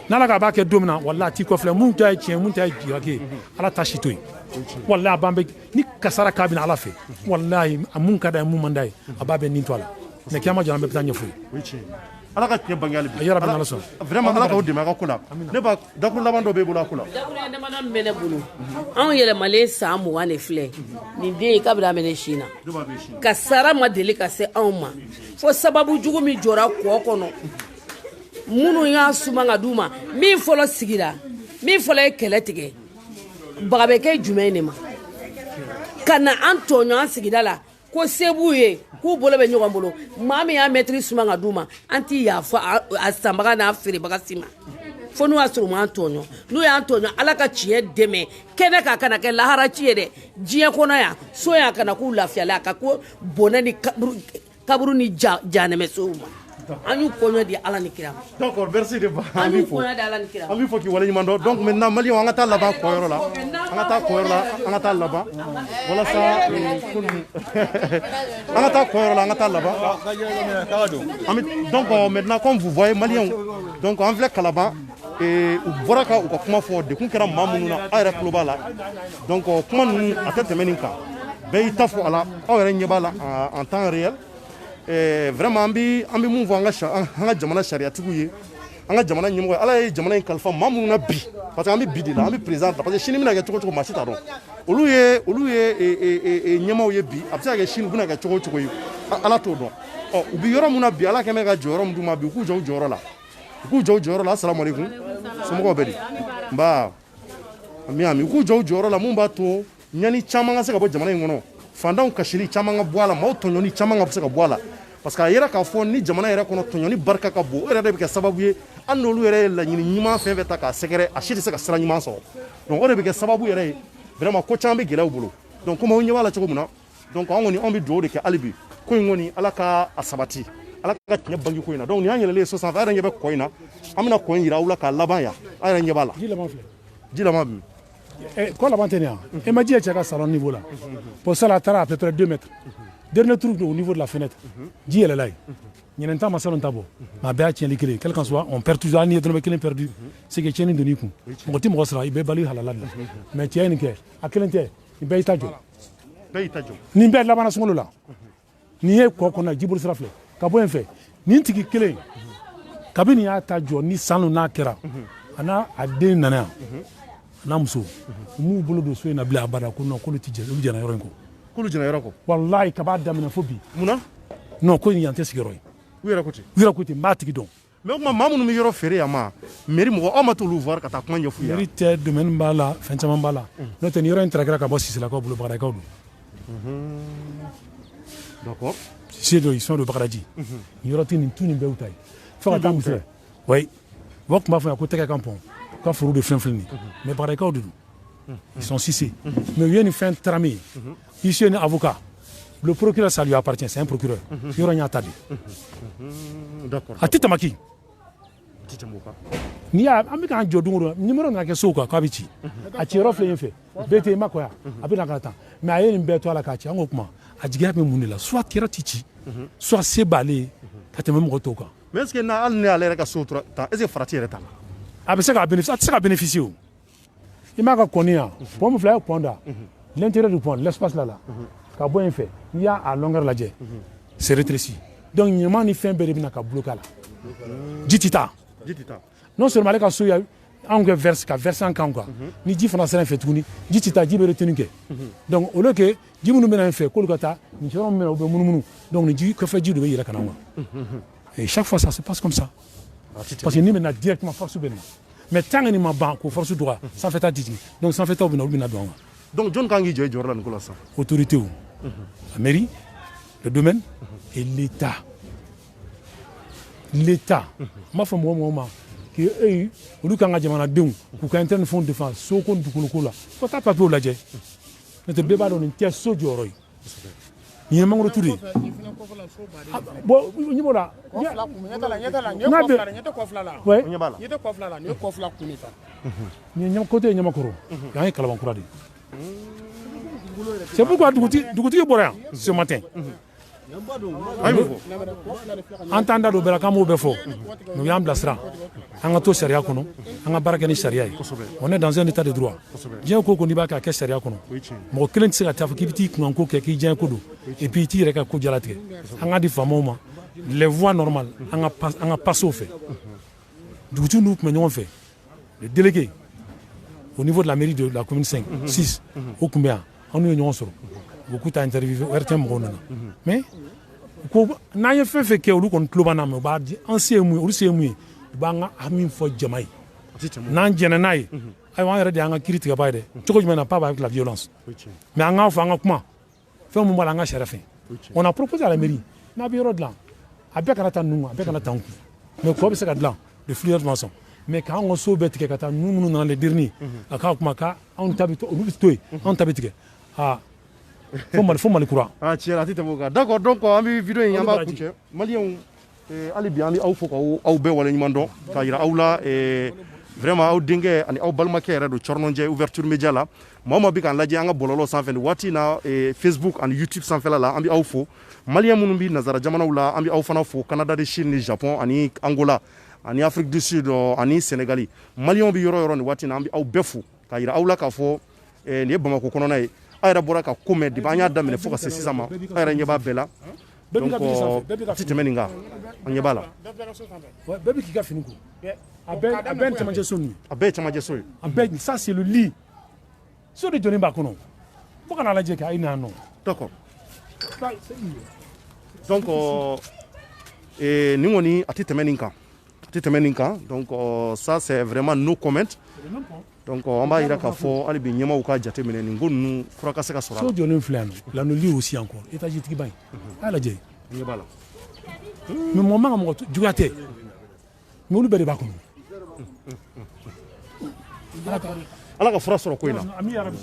n'ala k'a b'a kɛ don min na walayi a t'i kɔfilɛ mun ta ye tiɲɛ mun ta ye jiraki ye ala ta si to yen walayi a b'an bɛ ni kasara k'a bɛna ala fɛ walayi a mun ka d'a ye mun man d'a ye a b'a bɛ nin to a la mais kiyama jana bɛ taa ɲɛfɔ ye ala ka tiɲɛ bange hali bi yarabi n'ala sɔnna vraiment ala k'aw dɛmɛ a ka ko la ne ba dakuru laban dɔ b'e bolo a ko la dakuru damadɔ min bɛ ne bolo anw yɛlɛmalen san 20 de filɛ nin den in kabini a bɛ ne sin na ka sara ma deli ka se anw ma fo sababu jugu min jɔra kɔ kɔnɔ minnu y'a suman ka d'u ma min fɔlɔ sigira min fɔlɔ ye kɛlɛ tigɛ baga bɛ kɛ jumɛn de ma ka na an tɔɲɔ an sigida la ko se b'u ye k'u bolo bɛ ɲɔgɔn bolo maa min y'a mɛtiri suman ka d'u ma an t'i yafa a sanbaga n'a feerebaga si ma fo n'u y'a sɔrɔ u m'an tɔɲɔ n'u y'an tɔɲɔ ala ka tiɲɛ dɛmɛ kɛnɛ ka kana kɛ lahara ci ye dɛ diɲɛ kɔnɔ yan so yan kana k'u lafiyala a ka ko bɔnɛ ni kaburu ni janɛmɛsow ma an y'u kɔɲɔ di ala ni kira ma d'accord merci de ba an y'u kɔɲɔ di ala ni kira ma an b'i fɔ k'i waleɲuman dɔn donc maintenant maliyɛnw an ka taa laban kɔyɔrɔ la an ka taa kɔyɔrɔ la an ka taa laban walasa an ka taa kɔyɔrɔ la an ka taa laban donc maintenant comme vous voyez maliyɛnw donc an filɛ kalaban u bɔra ka u ka kuma fɔ dekun kɛra maa minnu na aw yɛrɛ tulo b'a la donc kuma ninnu a tɛ tɛmɛ nin kan bɛɛ y'i ta fɔ a la aw yɛrɛ ɲɛ b'a la en temps réel vraiment an bɛ mun fɔ an ka jamana sariyatigiw ye an ka jamana ɲɛmɔgɔ ye ala ye jamana in kalifa maa minnu na bi parce que an bɛ bi de la an bɛ président parce que sini bɛna kɛ cogo o cogo maa si t'a dɔn olu ye ɲɛmaaw ye bi a bɛ se ka kɛ sini u bɛna kɛ cogo o cogo ye ala t'o dɔn u bɛ yɔrɔ min na bi ala kɛ mɛ ka jɔyɔrɔ min d'u ma bi u k'u jɔ u jɔyɔrɔ la u k'u jɔ u jɔyɔrɔ la asalamualeykum somɔgɔw bɛ di nba ami u k'u jɔ u jɔyɔrɔ la mun b'a to ɲani caman ka se ka bɔ jamana in kɔnɔ fantanw kasili caman ka bɔ a la maaw tɔɲɔni caman ka se ka bɔ a la parce que a yɛrɛ k'a fɔ ni jamana yɛrɛ kɔnɔ tɔɲɔni barika ka bon o yɛrɛ de bɛ kɛ sababu ye hali n'olu yɛrɛ ye laɲini ɲuman fɛn fɛn ta k'a sɛgɛrɛ a si tɛ se ka sira ɲuman sɔrɔ donc o de bɛ kɛ sababu yɛrɛ ye vraiment ko caman bɛ gɛlɛya u bolo donc komi aw ɲɛ b'a la cogo min na donc an kɔni anw bɛ dugawu de kɛ hali bi ko in kɔni ala ka a sabati ala ka tiɲɛ bange ko in na donc nin y'an yɛlɛlen so sanfɛ a yɛrɛ ɲɛ bɛ kɔ in na an bɛna kɔ in yira aw la k'a laban yan a yɛrɛ ɲɛ b'a la ji laban bi ko laban tɛ nin yan e ma ji ye cɛ ka salon niveau la pour ça la taara à peu près 2 mètres dernier truc au niveau de la fenêtre ji yɛlɛla ye ɲinɛn ta ma salon ta bɔ mais a bɛɛ y'a tiɲɛli kelen quel qu'en soit on perd toujours hali n'i ye dɔrɔmɛ kelen perdu c'est que tiɲɛni donn'i kun mɔgɔ tɛ mɔgɔ sara i bɛɛ bali halala de la mais cɛ ye nin kɛ a kelen tɛ nin bɛɛ y'i ta jɔ nin bɛɛ labanna sunkalo la nin ye kɔ kɔnɔ jiboli sira filɛ ka bɔ yen fɛ nin tigi kelen kabini y'a ta jɔ ni sanu n'a kɛra a n'a a den nana yan a n'a muso u m'u bolo don so in na bilen abada ko non k'olu tɛ jɛ olu jɛna yɔrɔ in kɔ k'olu jɛna yɔrɔ kɔ walayi kab'a daminɛ fo bi munna non ko yan tɛ sigiyɔrɔ ye u yɛrɛ ko ten u yɛrɛ ko ten n b'a tigi dɔn mais o tuma maa minnu bɛ yɔrɔ feere yan ma mairie mɔgɔ aw ma t'olu voir ka taa kuma ɲɛf'u ye mairie tɛ domaine b'a la fɛn caman b'a la n'o tɛ nin yɔrɔ in tarakira ka bɔ sisilakaw bolo bagadakaw don d'accord sise dɔ ils sont de Bagadaji nin yɔrɔ tɛ nin tu nin bɛɛ y'u ta ye fo ka taa muso oui Wok m'a fait un côté campon. Quand faut de flinflini. Mais par exemple, ils sont 6. Mais il y a une fin tramée. Ici, un avocat. Le procureur, ça lui appartient, c'est un procureur. Il y aura un attardé. D'accord. A Titamaki. Ni a amika an jodungo numéro na ke soka ka bici a ci rofle yin fe bete makoya abina kata mais ayen beto ala ka ci an kuma a jiga me munila soit kira tici soit c'est balé ka te mo to ka mais est-ce que na al ne ala ka sotra ta est-ce que frati reta abe se ka bénéficier il m'a ka konia pour me faire ponda l'intérieur du pont l'espace là ka bo yin fe il y a à longueur la dje c'est rétréci donc il y a ni fin bere bina ka bloquer là jitita non seulement les cas soya on verse en kanga ni ji fana sera fait tuni jitita ji be retenu ke donc au lieu que ji munu mena fait kolkata ni jorom mena be munu donc ni ji ko fait ji do yira kana et chaque fois ça se passe comme ça parce que ni mena directement force ben mais tant ni ma banque force droit ça fait ta dit donc ça fait ta bina do donc John Kangi joy jorlan ko la ça autorité la mairie le domaine et l'État ma femme moi que eux olu kanga jamana denw ku ka interne fond défense so ko dukulu ko la ko ta papier la je ne te beba don tie so joro ni ma ngoro tudi bo ni bola ni nyam côté nyama koro ya ngi kala bankura di c'est pourquoi duguti bora ce matin entendre do bela kamo be fo nous yam blasra anga to sharia kono anga baraka ni sharia on est dans un état de droit bien ko ni ba ka ke sharia kono mo kelen tsira ta fakibiti kun ko ke ki jen ko do et puis ti reka ko jalate anga di famoma les voies normales anga passe au fait du tout nous mais on fait le délégué au niveau de la mairie de la commune 5 6 au combien on est on sur beaucoup ta interview mais ko na ye fe ke olu kon kluba na me ba di ancien mu olu se mu ba nga amin fo jamai nan jena nai ay wan yere di anga critique ba de choko jumena pas avec la violence mais anga fa anga kuma fe mu mala anga sharafe on a proposé à la mairie na bureau de là avec la tanu avec la tanku mais ko be se ka de là de fleur de maçon mais quand on so bet ke kata nu dans les derniers aka kuma ka on tabito olu toy on tabito ah faut mal courant ah tiens tite boga d'accord donc on bi vidéo yi yamba ku ce malien ali bi ami aw foko aw be wala nyimando ka yira awla vraiment aw dingue ani aw balma kere do chornonje ouverture média la mama bi kan laji anga bololo sans fin wati na Facebook and YouTube sans fin la ambi aw fo malien munu bi nazara jamana wala ambi aw fana fo Canada de Chine Japon ani Angola ani Afrique du Sud ani Sénégali malien bi yoro ni wati na ambi aw befu ka yira awla ka fo ni Bamako kono nay ayra bora ka kome di banya damene foka se sisama ayra nyeba bela donc tite meninga anyeba la ouais bébé qui ga fini ko aben tamaje sonu aben ça c'est le lit so de joni ba kono foka na la je ka ina no d'accord donc ni ngoni atite meninga donc ça c'est vraiment no comment donc on va ira ka fo ali bi nyama uka jate menen ngonu furaka se ka sora so joni flano la no li aussi encore état jiti bay ala je ni bala mais mo manga mo jugate mo lu bere ba ko ala ka fura soro ko ina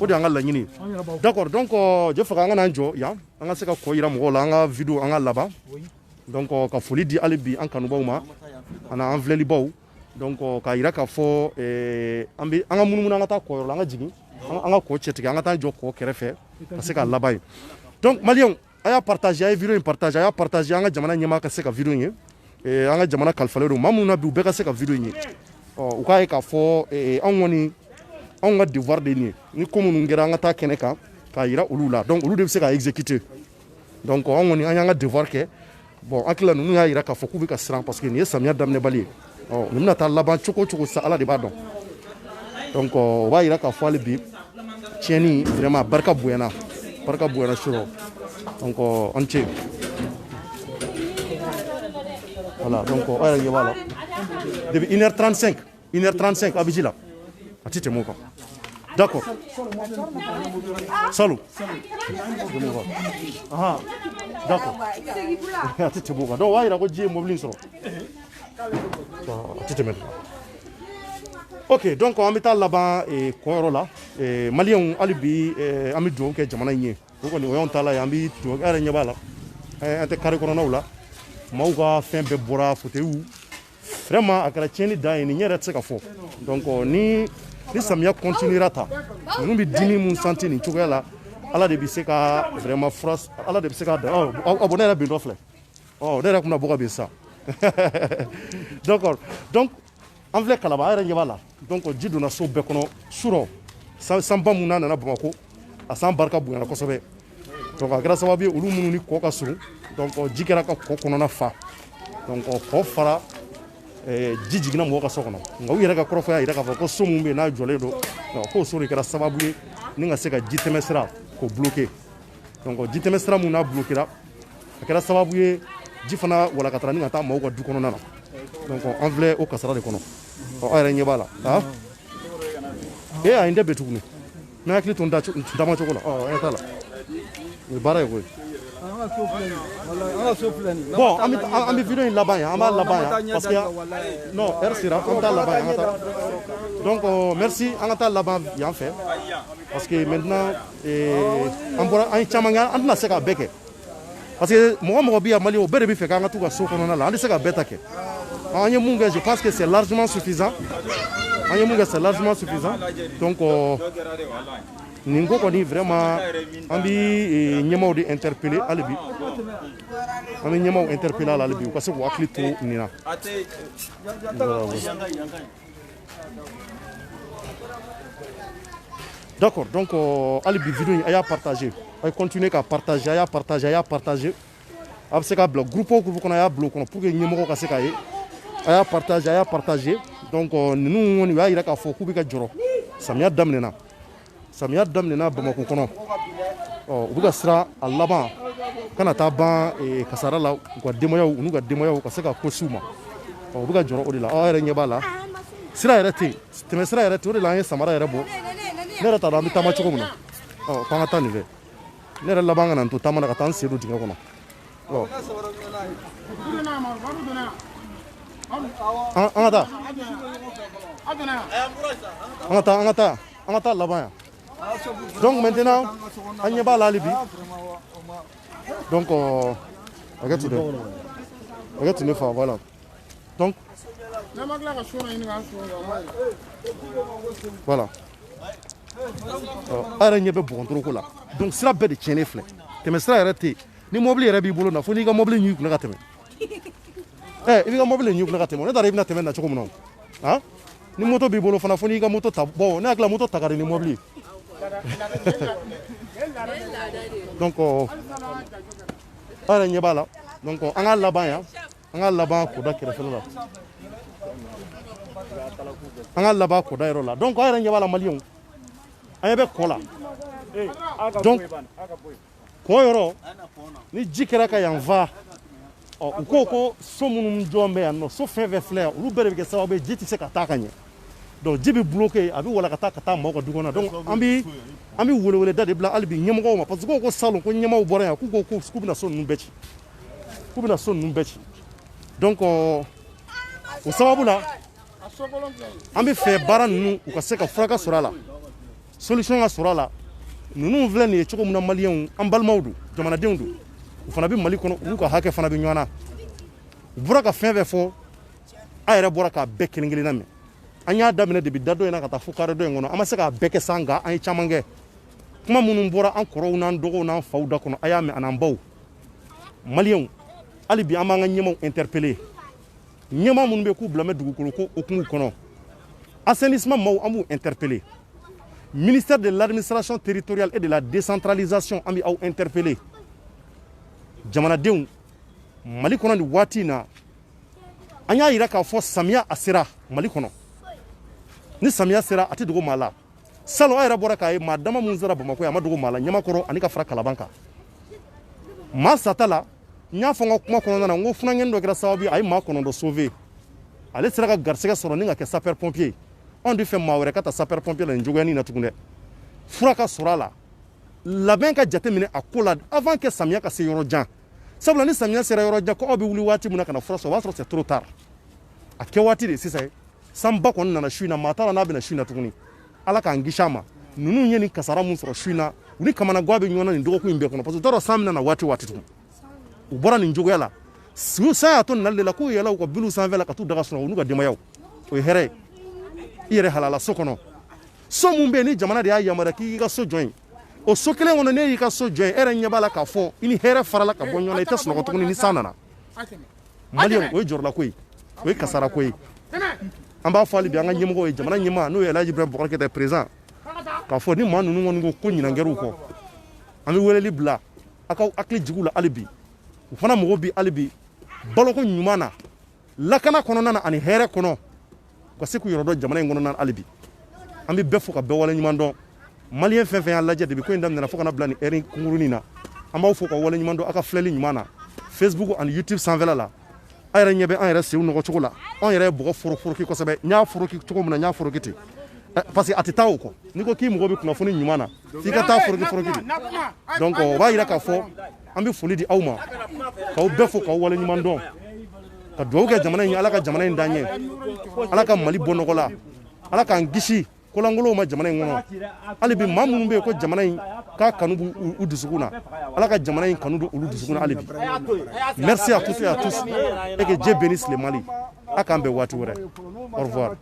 o de anga la nyini d'accord donc je faka anga nanjo ya anga se ka ko ira mo la anga vidéo anga laba donc ka foli di ali bi an kanu bawma ana an vleli baw donc ka ira ka fo ambi anga munumuna anga ta ko anga jigi anga ko chetike anga ta jo ko kerefe parce que labai donc malien aya partager ay vidéo partager anga jamana nyama ka se ka vidéo nye anga jamana kalfalero mamuna bi be ka se ka vidéo nye o ka ka fo an woni an ga devoir de ni comme nous ngera anga ta keneka ka ira ulula donc ulu de se ka exécuter donc an woni anga devoir ke bon akila nu ya ira ka fo ku bi ka sran parce que ni samia damne bali nous n'avons pas la choko ça ala de badon donc on va ira ka fo le bi tieni vraiment barka buena churo donc on tient voilà donc voilà depuis 1h35 à Bijila à tite moko d'accord salut ah d'accord à tite moko donc va ira ko ji mobilin soro tite mettre Ok, donc an bɛ taa laban kɔyɔrɔ la maliyɛnw hali bi an bɛ dugawu kɛ jamana in ye o kɔni o y'anw ta la ye an bɛ dugawu kɛ, an yɛrɛ ɲɛ b'a la an tɛ kari kɔnɔnaw la maaw ka fɛn bɛɛ bɔra fauteuils vraiment a kɛra tiɲɛni dan ye nin yɛrɛ tɛ se ka fɔ donc ni samiya continuera ta ninnu bɛ dimi mun santi nin cogoya la ala de bɛ se ka vraiment fura ala de bɛ se ka da bon ne yɛrɛ bin dɔ filɛ ne yɛrɛ tun bɛ bɔ ka bin sa d'accord donc an filɛ Kalaba a yɛrɛ ɲɛ b'a la donc ji donna so bɛɛ kɔnɔ surɔ sanba mun n'a nana Bamakɔ a san barika bonyana kosɛbɛ donc a kɛra sababu ye olu minnu ni kɔ ka surun donc ji kɛra ka kɔ kɔnɔna fa donc kɔ fara ji jiginna mɔgɔ ka so kɔnɔ nka u yɛrɛ ka kɔrɔfɔ y'a yira k'a fɔ ko so mun bɛ yen n'a jɔlen don k'o so de kɛra sababu ye ni ka se ka ji tɛmɛ sira k'o bloquer donc ji tɛmɛ sira mun n'a bloquera a kɛra sababu ye ji fana walakatara ni ka taa mɔgɔw ka du kɔnɔna na donc an filɛ o kasara de kɔnɔ aw yɛrɛ ɲɛ b'a la a ye n tɛ bɛn tuguni n hakili to n dama cogo la an t'a la o ye baara ye koyi bon an bɛ video in laban yan an b'a laban yan parce que non heure sera an bɛ taa laban yan an ka taa donc merci an ka taa laban yan fɛ parce que maintenant an ye caman kɛ an tɛna se k'a bɛɛ kɛ parce que mɔgɔ mɔgɔ bɛ yan Mali o bɛɛ de bɛ fɛ k'an ka t'u ka so kɔnɔna la an tɛ se ka bɛɛ ta kɛ an ye mun kɛ je pense que c'est largement suffisant an ye mun kɛ c'est largement suffisant donc nin ko kɔni vraiment an bɛ ɲɛmaaw de interpeller hali bi an bɛ ɲɛmaaw interpeller hali bi u ka se k'u hakili to nin na d'accord donc hali bi video in a y'a partager a ye continuer ka partager a y'a partager a bɛ se k'a bila groupe o groupe kɔnɔ a y'a bila o kɔnɔ pour que ɲɛmɔgɔw ka se k'a ye a y'a partager donc ninnu kɔni u y'a yira k'a fɔ k'u bɛ ka jɔrɔ samiya daminɛna Bamakɔ kɔnɔ u bɛ ka siran a laban kana taa ban kasara la u ka denbayaw ka se ka ko s'u ma u bɛ ka jɔrɔ o de la aw yɛrɛ ɲɛ b'a la sira yɛrɛ tɛ yen tɛmɛ sira yɛrɛ tɛ yen o de la an ye samara yɛrɛ bɔ ne yɛrɛ t'a dɔn an bɛ taama cogo min na k'an ka taa nin fɛ ne yɛrɛ laban ka na n to taama na ka taa n sen don dingɛ kɔnɔ an ka taa laban yan donc maintenant an ɲɛ b'a la hali bi donc hakɛ to ne fa voilà donc voilà a yɛrɛ ɲɛ bɛ bɔgɔntoroko la donc sira bɛɛ de tiɲɛnen filɛ tɛmɛ sira yɛrɛ tɛ yen ni mobili yɛrɛ b'i bolo na fo n'i ka mobili ɲi kunna ka tɛmɛ i b'i ka mobili ɲi kunna ka tɛmɛ ne t'a dɔn i bɛna tɛmɛ na cogo min na ni moto b'i bolo fana fo n'i ka moto ta bon ne hakili la moto ta ka di ni mobili ye donc a yɛrɛ ɲɛ b'a la donc an ka laban yan an ka laban koda kɛrɛfɛla la an ka laban koda yɔrɔ la donc a yɛrɛ ɲɛ b'a la maliyɛnw an ɲɛ bɛ kɔ la donc kɔ yɔrɔ ni ji kɛra ka yan fa u ko so minnu jɔn bɛ yan nɔ so fɛn fɛn filɛ yan olu bɛɛ de bɛ kɛ sababu ye ji tɛ se ka taa ka ɲɛ donc ji bɛ bloqué a bɛ walakata ka taa mɔgɔw ka du kɔnɔ donc an bɛ weleweleda de bila hali bi ɲɛmɔgɔw ma parce que ko salon ko ɲɛmaaw bɔra yan k'u bɛna so ninnu bɛɛ ci donc o sababu la an bɛ fɛ baara ninnu u ka se ka furakɛ sɔrɔ a la solution ka sɔrɔ a la ninnu filɛ nin ye cogo min na maliyɛnw an balimaw don jamanadenw don u fana bɛ Mali kɔnɔ olu ka hakɛ fana bɛ ɲɔgɔn na u bɔra ka fɛn fɛn fɔ a yɛrɛ bɔra k'a bɛɛ kelen kelen na mɛn an y'a daminɛ depuis da dɔ in na ka taa fo carré dɔ in kɔnɔ an ma se k'a bɛɛ kɛ sa nka an ye caman kɛ kuma minnu bɔra an kɔrɔw n'an dɔgɔw n'an faw da kɔnɔ a y'a mɛn an'an baw maliyɛnw hali bi an b'an ka ɲɛmaaw interpeller ɲɛmaa minnu bɛ k'u bila mɛ dugukolo ko hukumu kɔnɔ assainissement maaw an b'u interpeller ministère de l'administration territoriale et de la décentralisation an bɛ aw interpeller jamanadenw Mali kɔnɔ nin waati in na an y'a yira k'a fɔ samiya a sera Mali kɔnɔ ni samiya sera a tɛ dogo maa la salon a yɛrɛ bɔra k'a ye maa dama minnu sera Bamakɔ yan a ma dogo maa la Ɲamakɔrɔ ani ka fara Kalaban kan maa sata la n y'a fɔ n ka kuma kɔnɔna na n ko funankɛni dɔ kɛra sababu ye a ye maa 9 sauver ale sera ka garisɛgɛ sɔrɔ ni ka kɛ sapeur pompier anw de fɛ maa wɛrɛ ka ta sapeur pompier la nin cogoyanin na tugun dɛ fura ka sɔrɔ a la labɛn ka jateminɛ a ko la avant que samiya ka se yɔrɔ jan sabula ni samiya sera yɔrɔ jan ko aw bɛ wuli waati min na ka na fura sɔrɔ o b'a sɔrɔ c'est trop tard a kɛ waati de sisan sanba kɔni nana su in na maa t'a la n'a bɛna su in na tuguni ala k'an kisi a ma ninnu ye nin kasara mun sɔrɔ su in na u ni kamana guwa bɛ ɲɔgɔn na nin dɔgɔkun in bɛɛ kɔnɔ parce que u t'a dɔn san bɛna na waati o waati tugun u bɔra nin cogoya la san y'a to nali de la k'u yɛlɛ u ka biliw sanfɛ la ka t'u daga sunɔgɔ u n'u ka denbayaw o ye hɛrɛ ye i yɛrɛ halala so kɔnɔ so mun bɛ yen ni jamana de y'a yamaruya k'i ka so jɔ yen o so kelen kɔnɔ ne y'i ka so jɔ yen e yɛrɛ ɲɛ b'a la k'a fɔ i ni hɛrɛ farala ka bɔ ɲɔgɔn na i tɛ sunɔgɔ tuguni ni san nana maliyɛnw o ye jɔrɔla ko ye o ye kasara ko ye an b'a fɔ hali bi an ka ɲɛmɔgɔw ye jamana ɲɛmaa n'o ye Elhaji Ibrahima Bubakar Keita président k'a fɔ ni maa ninnu kɔni ko ɲinan kɛr'u kɔ an bɛ weleli bila a ka hakili jigin u la hali bi u fana mago bɛ hali bi baloko ɲuman na lakana kɔnɔna na ani hɛrɛ kɔnɔ u ka se k'u yɔrɔ dɔn jamana in kɔnɔna na hali bi an bɛ bɛɛ fo ka bɛɛ wale ɲuman dɔn maliyɛn fɛn fɛn y'a lajɛ depuis ko in daminɛna fo kana bila nin heure kunkurunin na an b'aw fo ka wale ɲuman dɔn a ka filɛli ɲuman na Facebook ani YouTube sanfɛla la a yɛrɛ ɲɛ bɛ an yɛrɛ senw nɔgɔ cogo la an yɛrɛ ye bɔgɔ foroki kosɛbɛ n y'a foroki cogo min na n y'a foroki ten parce que a tɛ taa o kɔ n'i ko k'i mago bɛ kunnafoni ɲuman na f'i ka taa foroki de donc o b'a yira k'a fɔ an bɛ foli di aw ma k'aw bɛɛ fo k'aw wale ɲuman dɔn ka dugawu kɛ jamana in ye ala ka jamana in d'an ɲɛ ala ka Mali bɔ nɔgɔ la ala k'an kisi kolangolow ma jamana in kɔnɔ hali bi maa minnu bɛ yen ko jamana in k'a kanu b'u dusukun na ala ka jamana in kanu don olu dusukun na hali bi merci à tous et à tous et que Dieu bénisse le Mali a k'an bɛn waati wɛrɛ au revoir.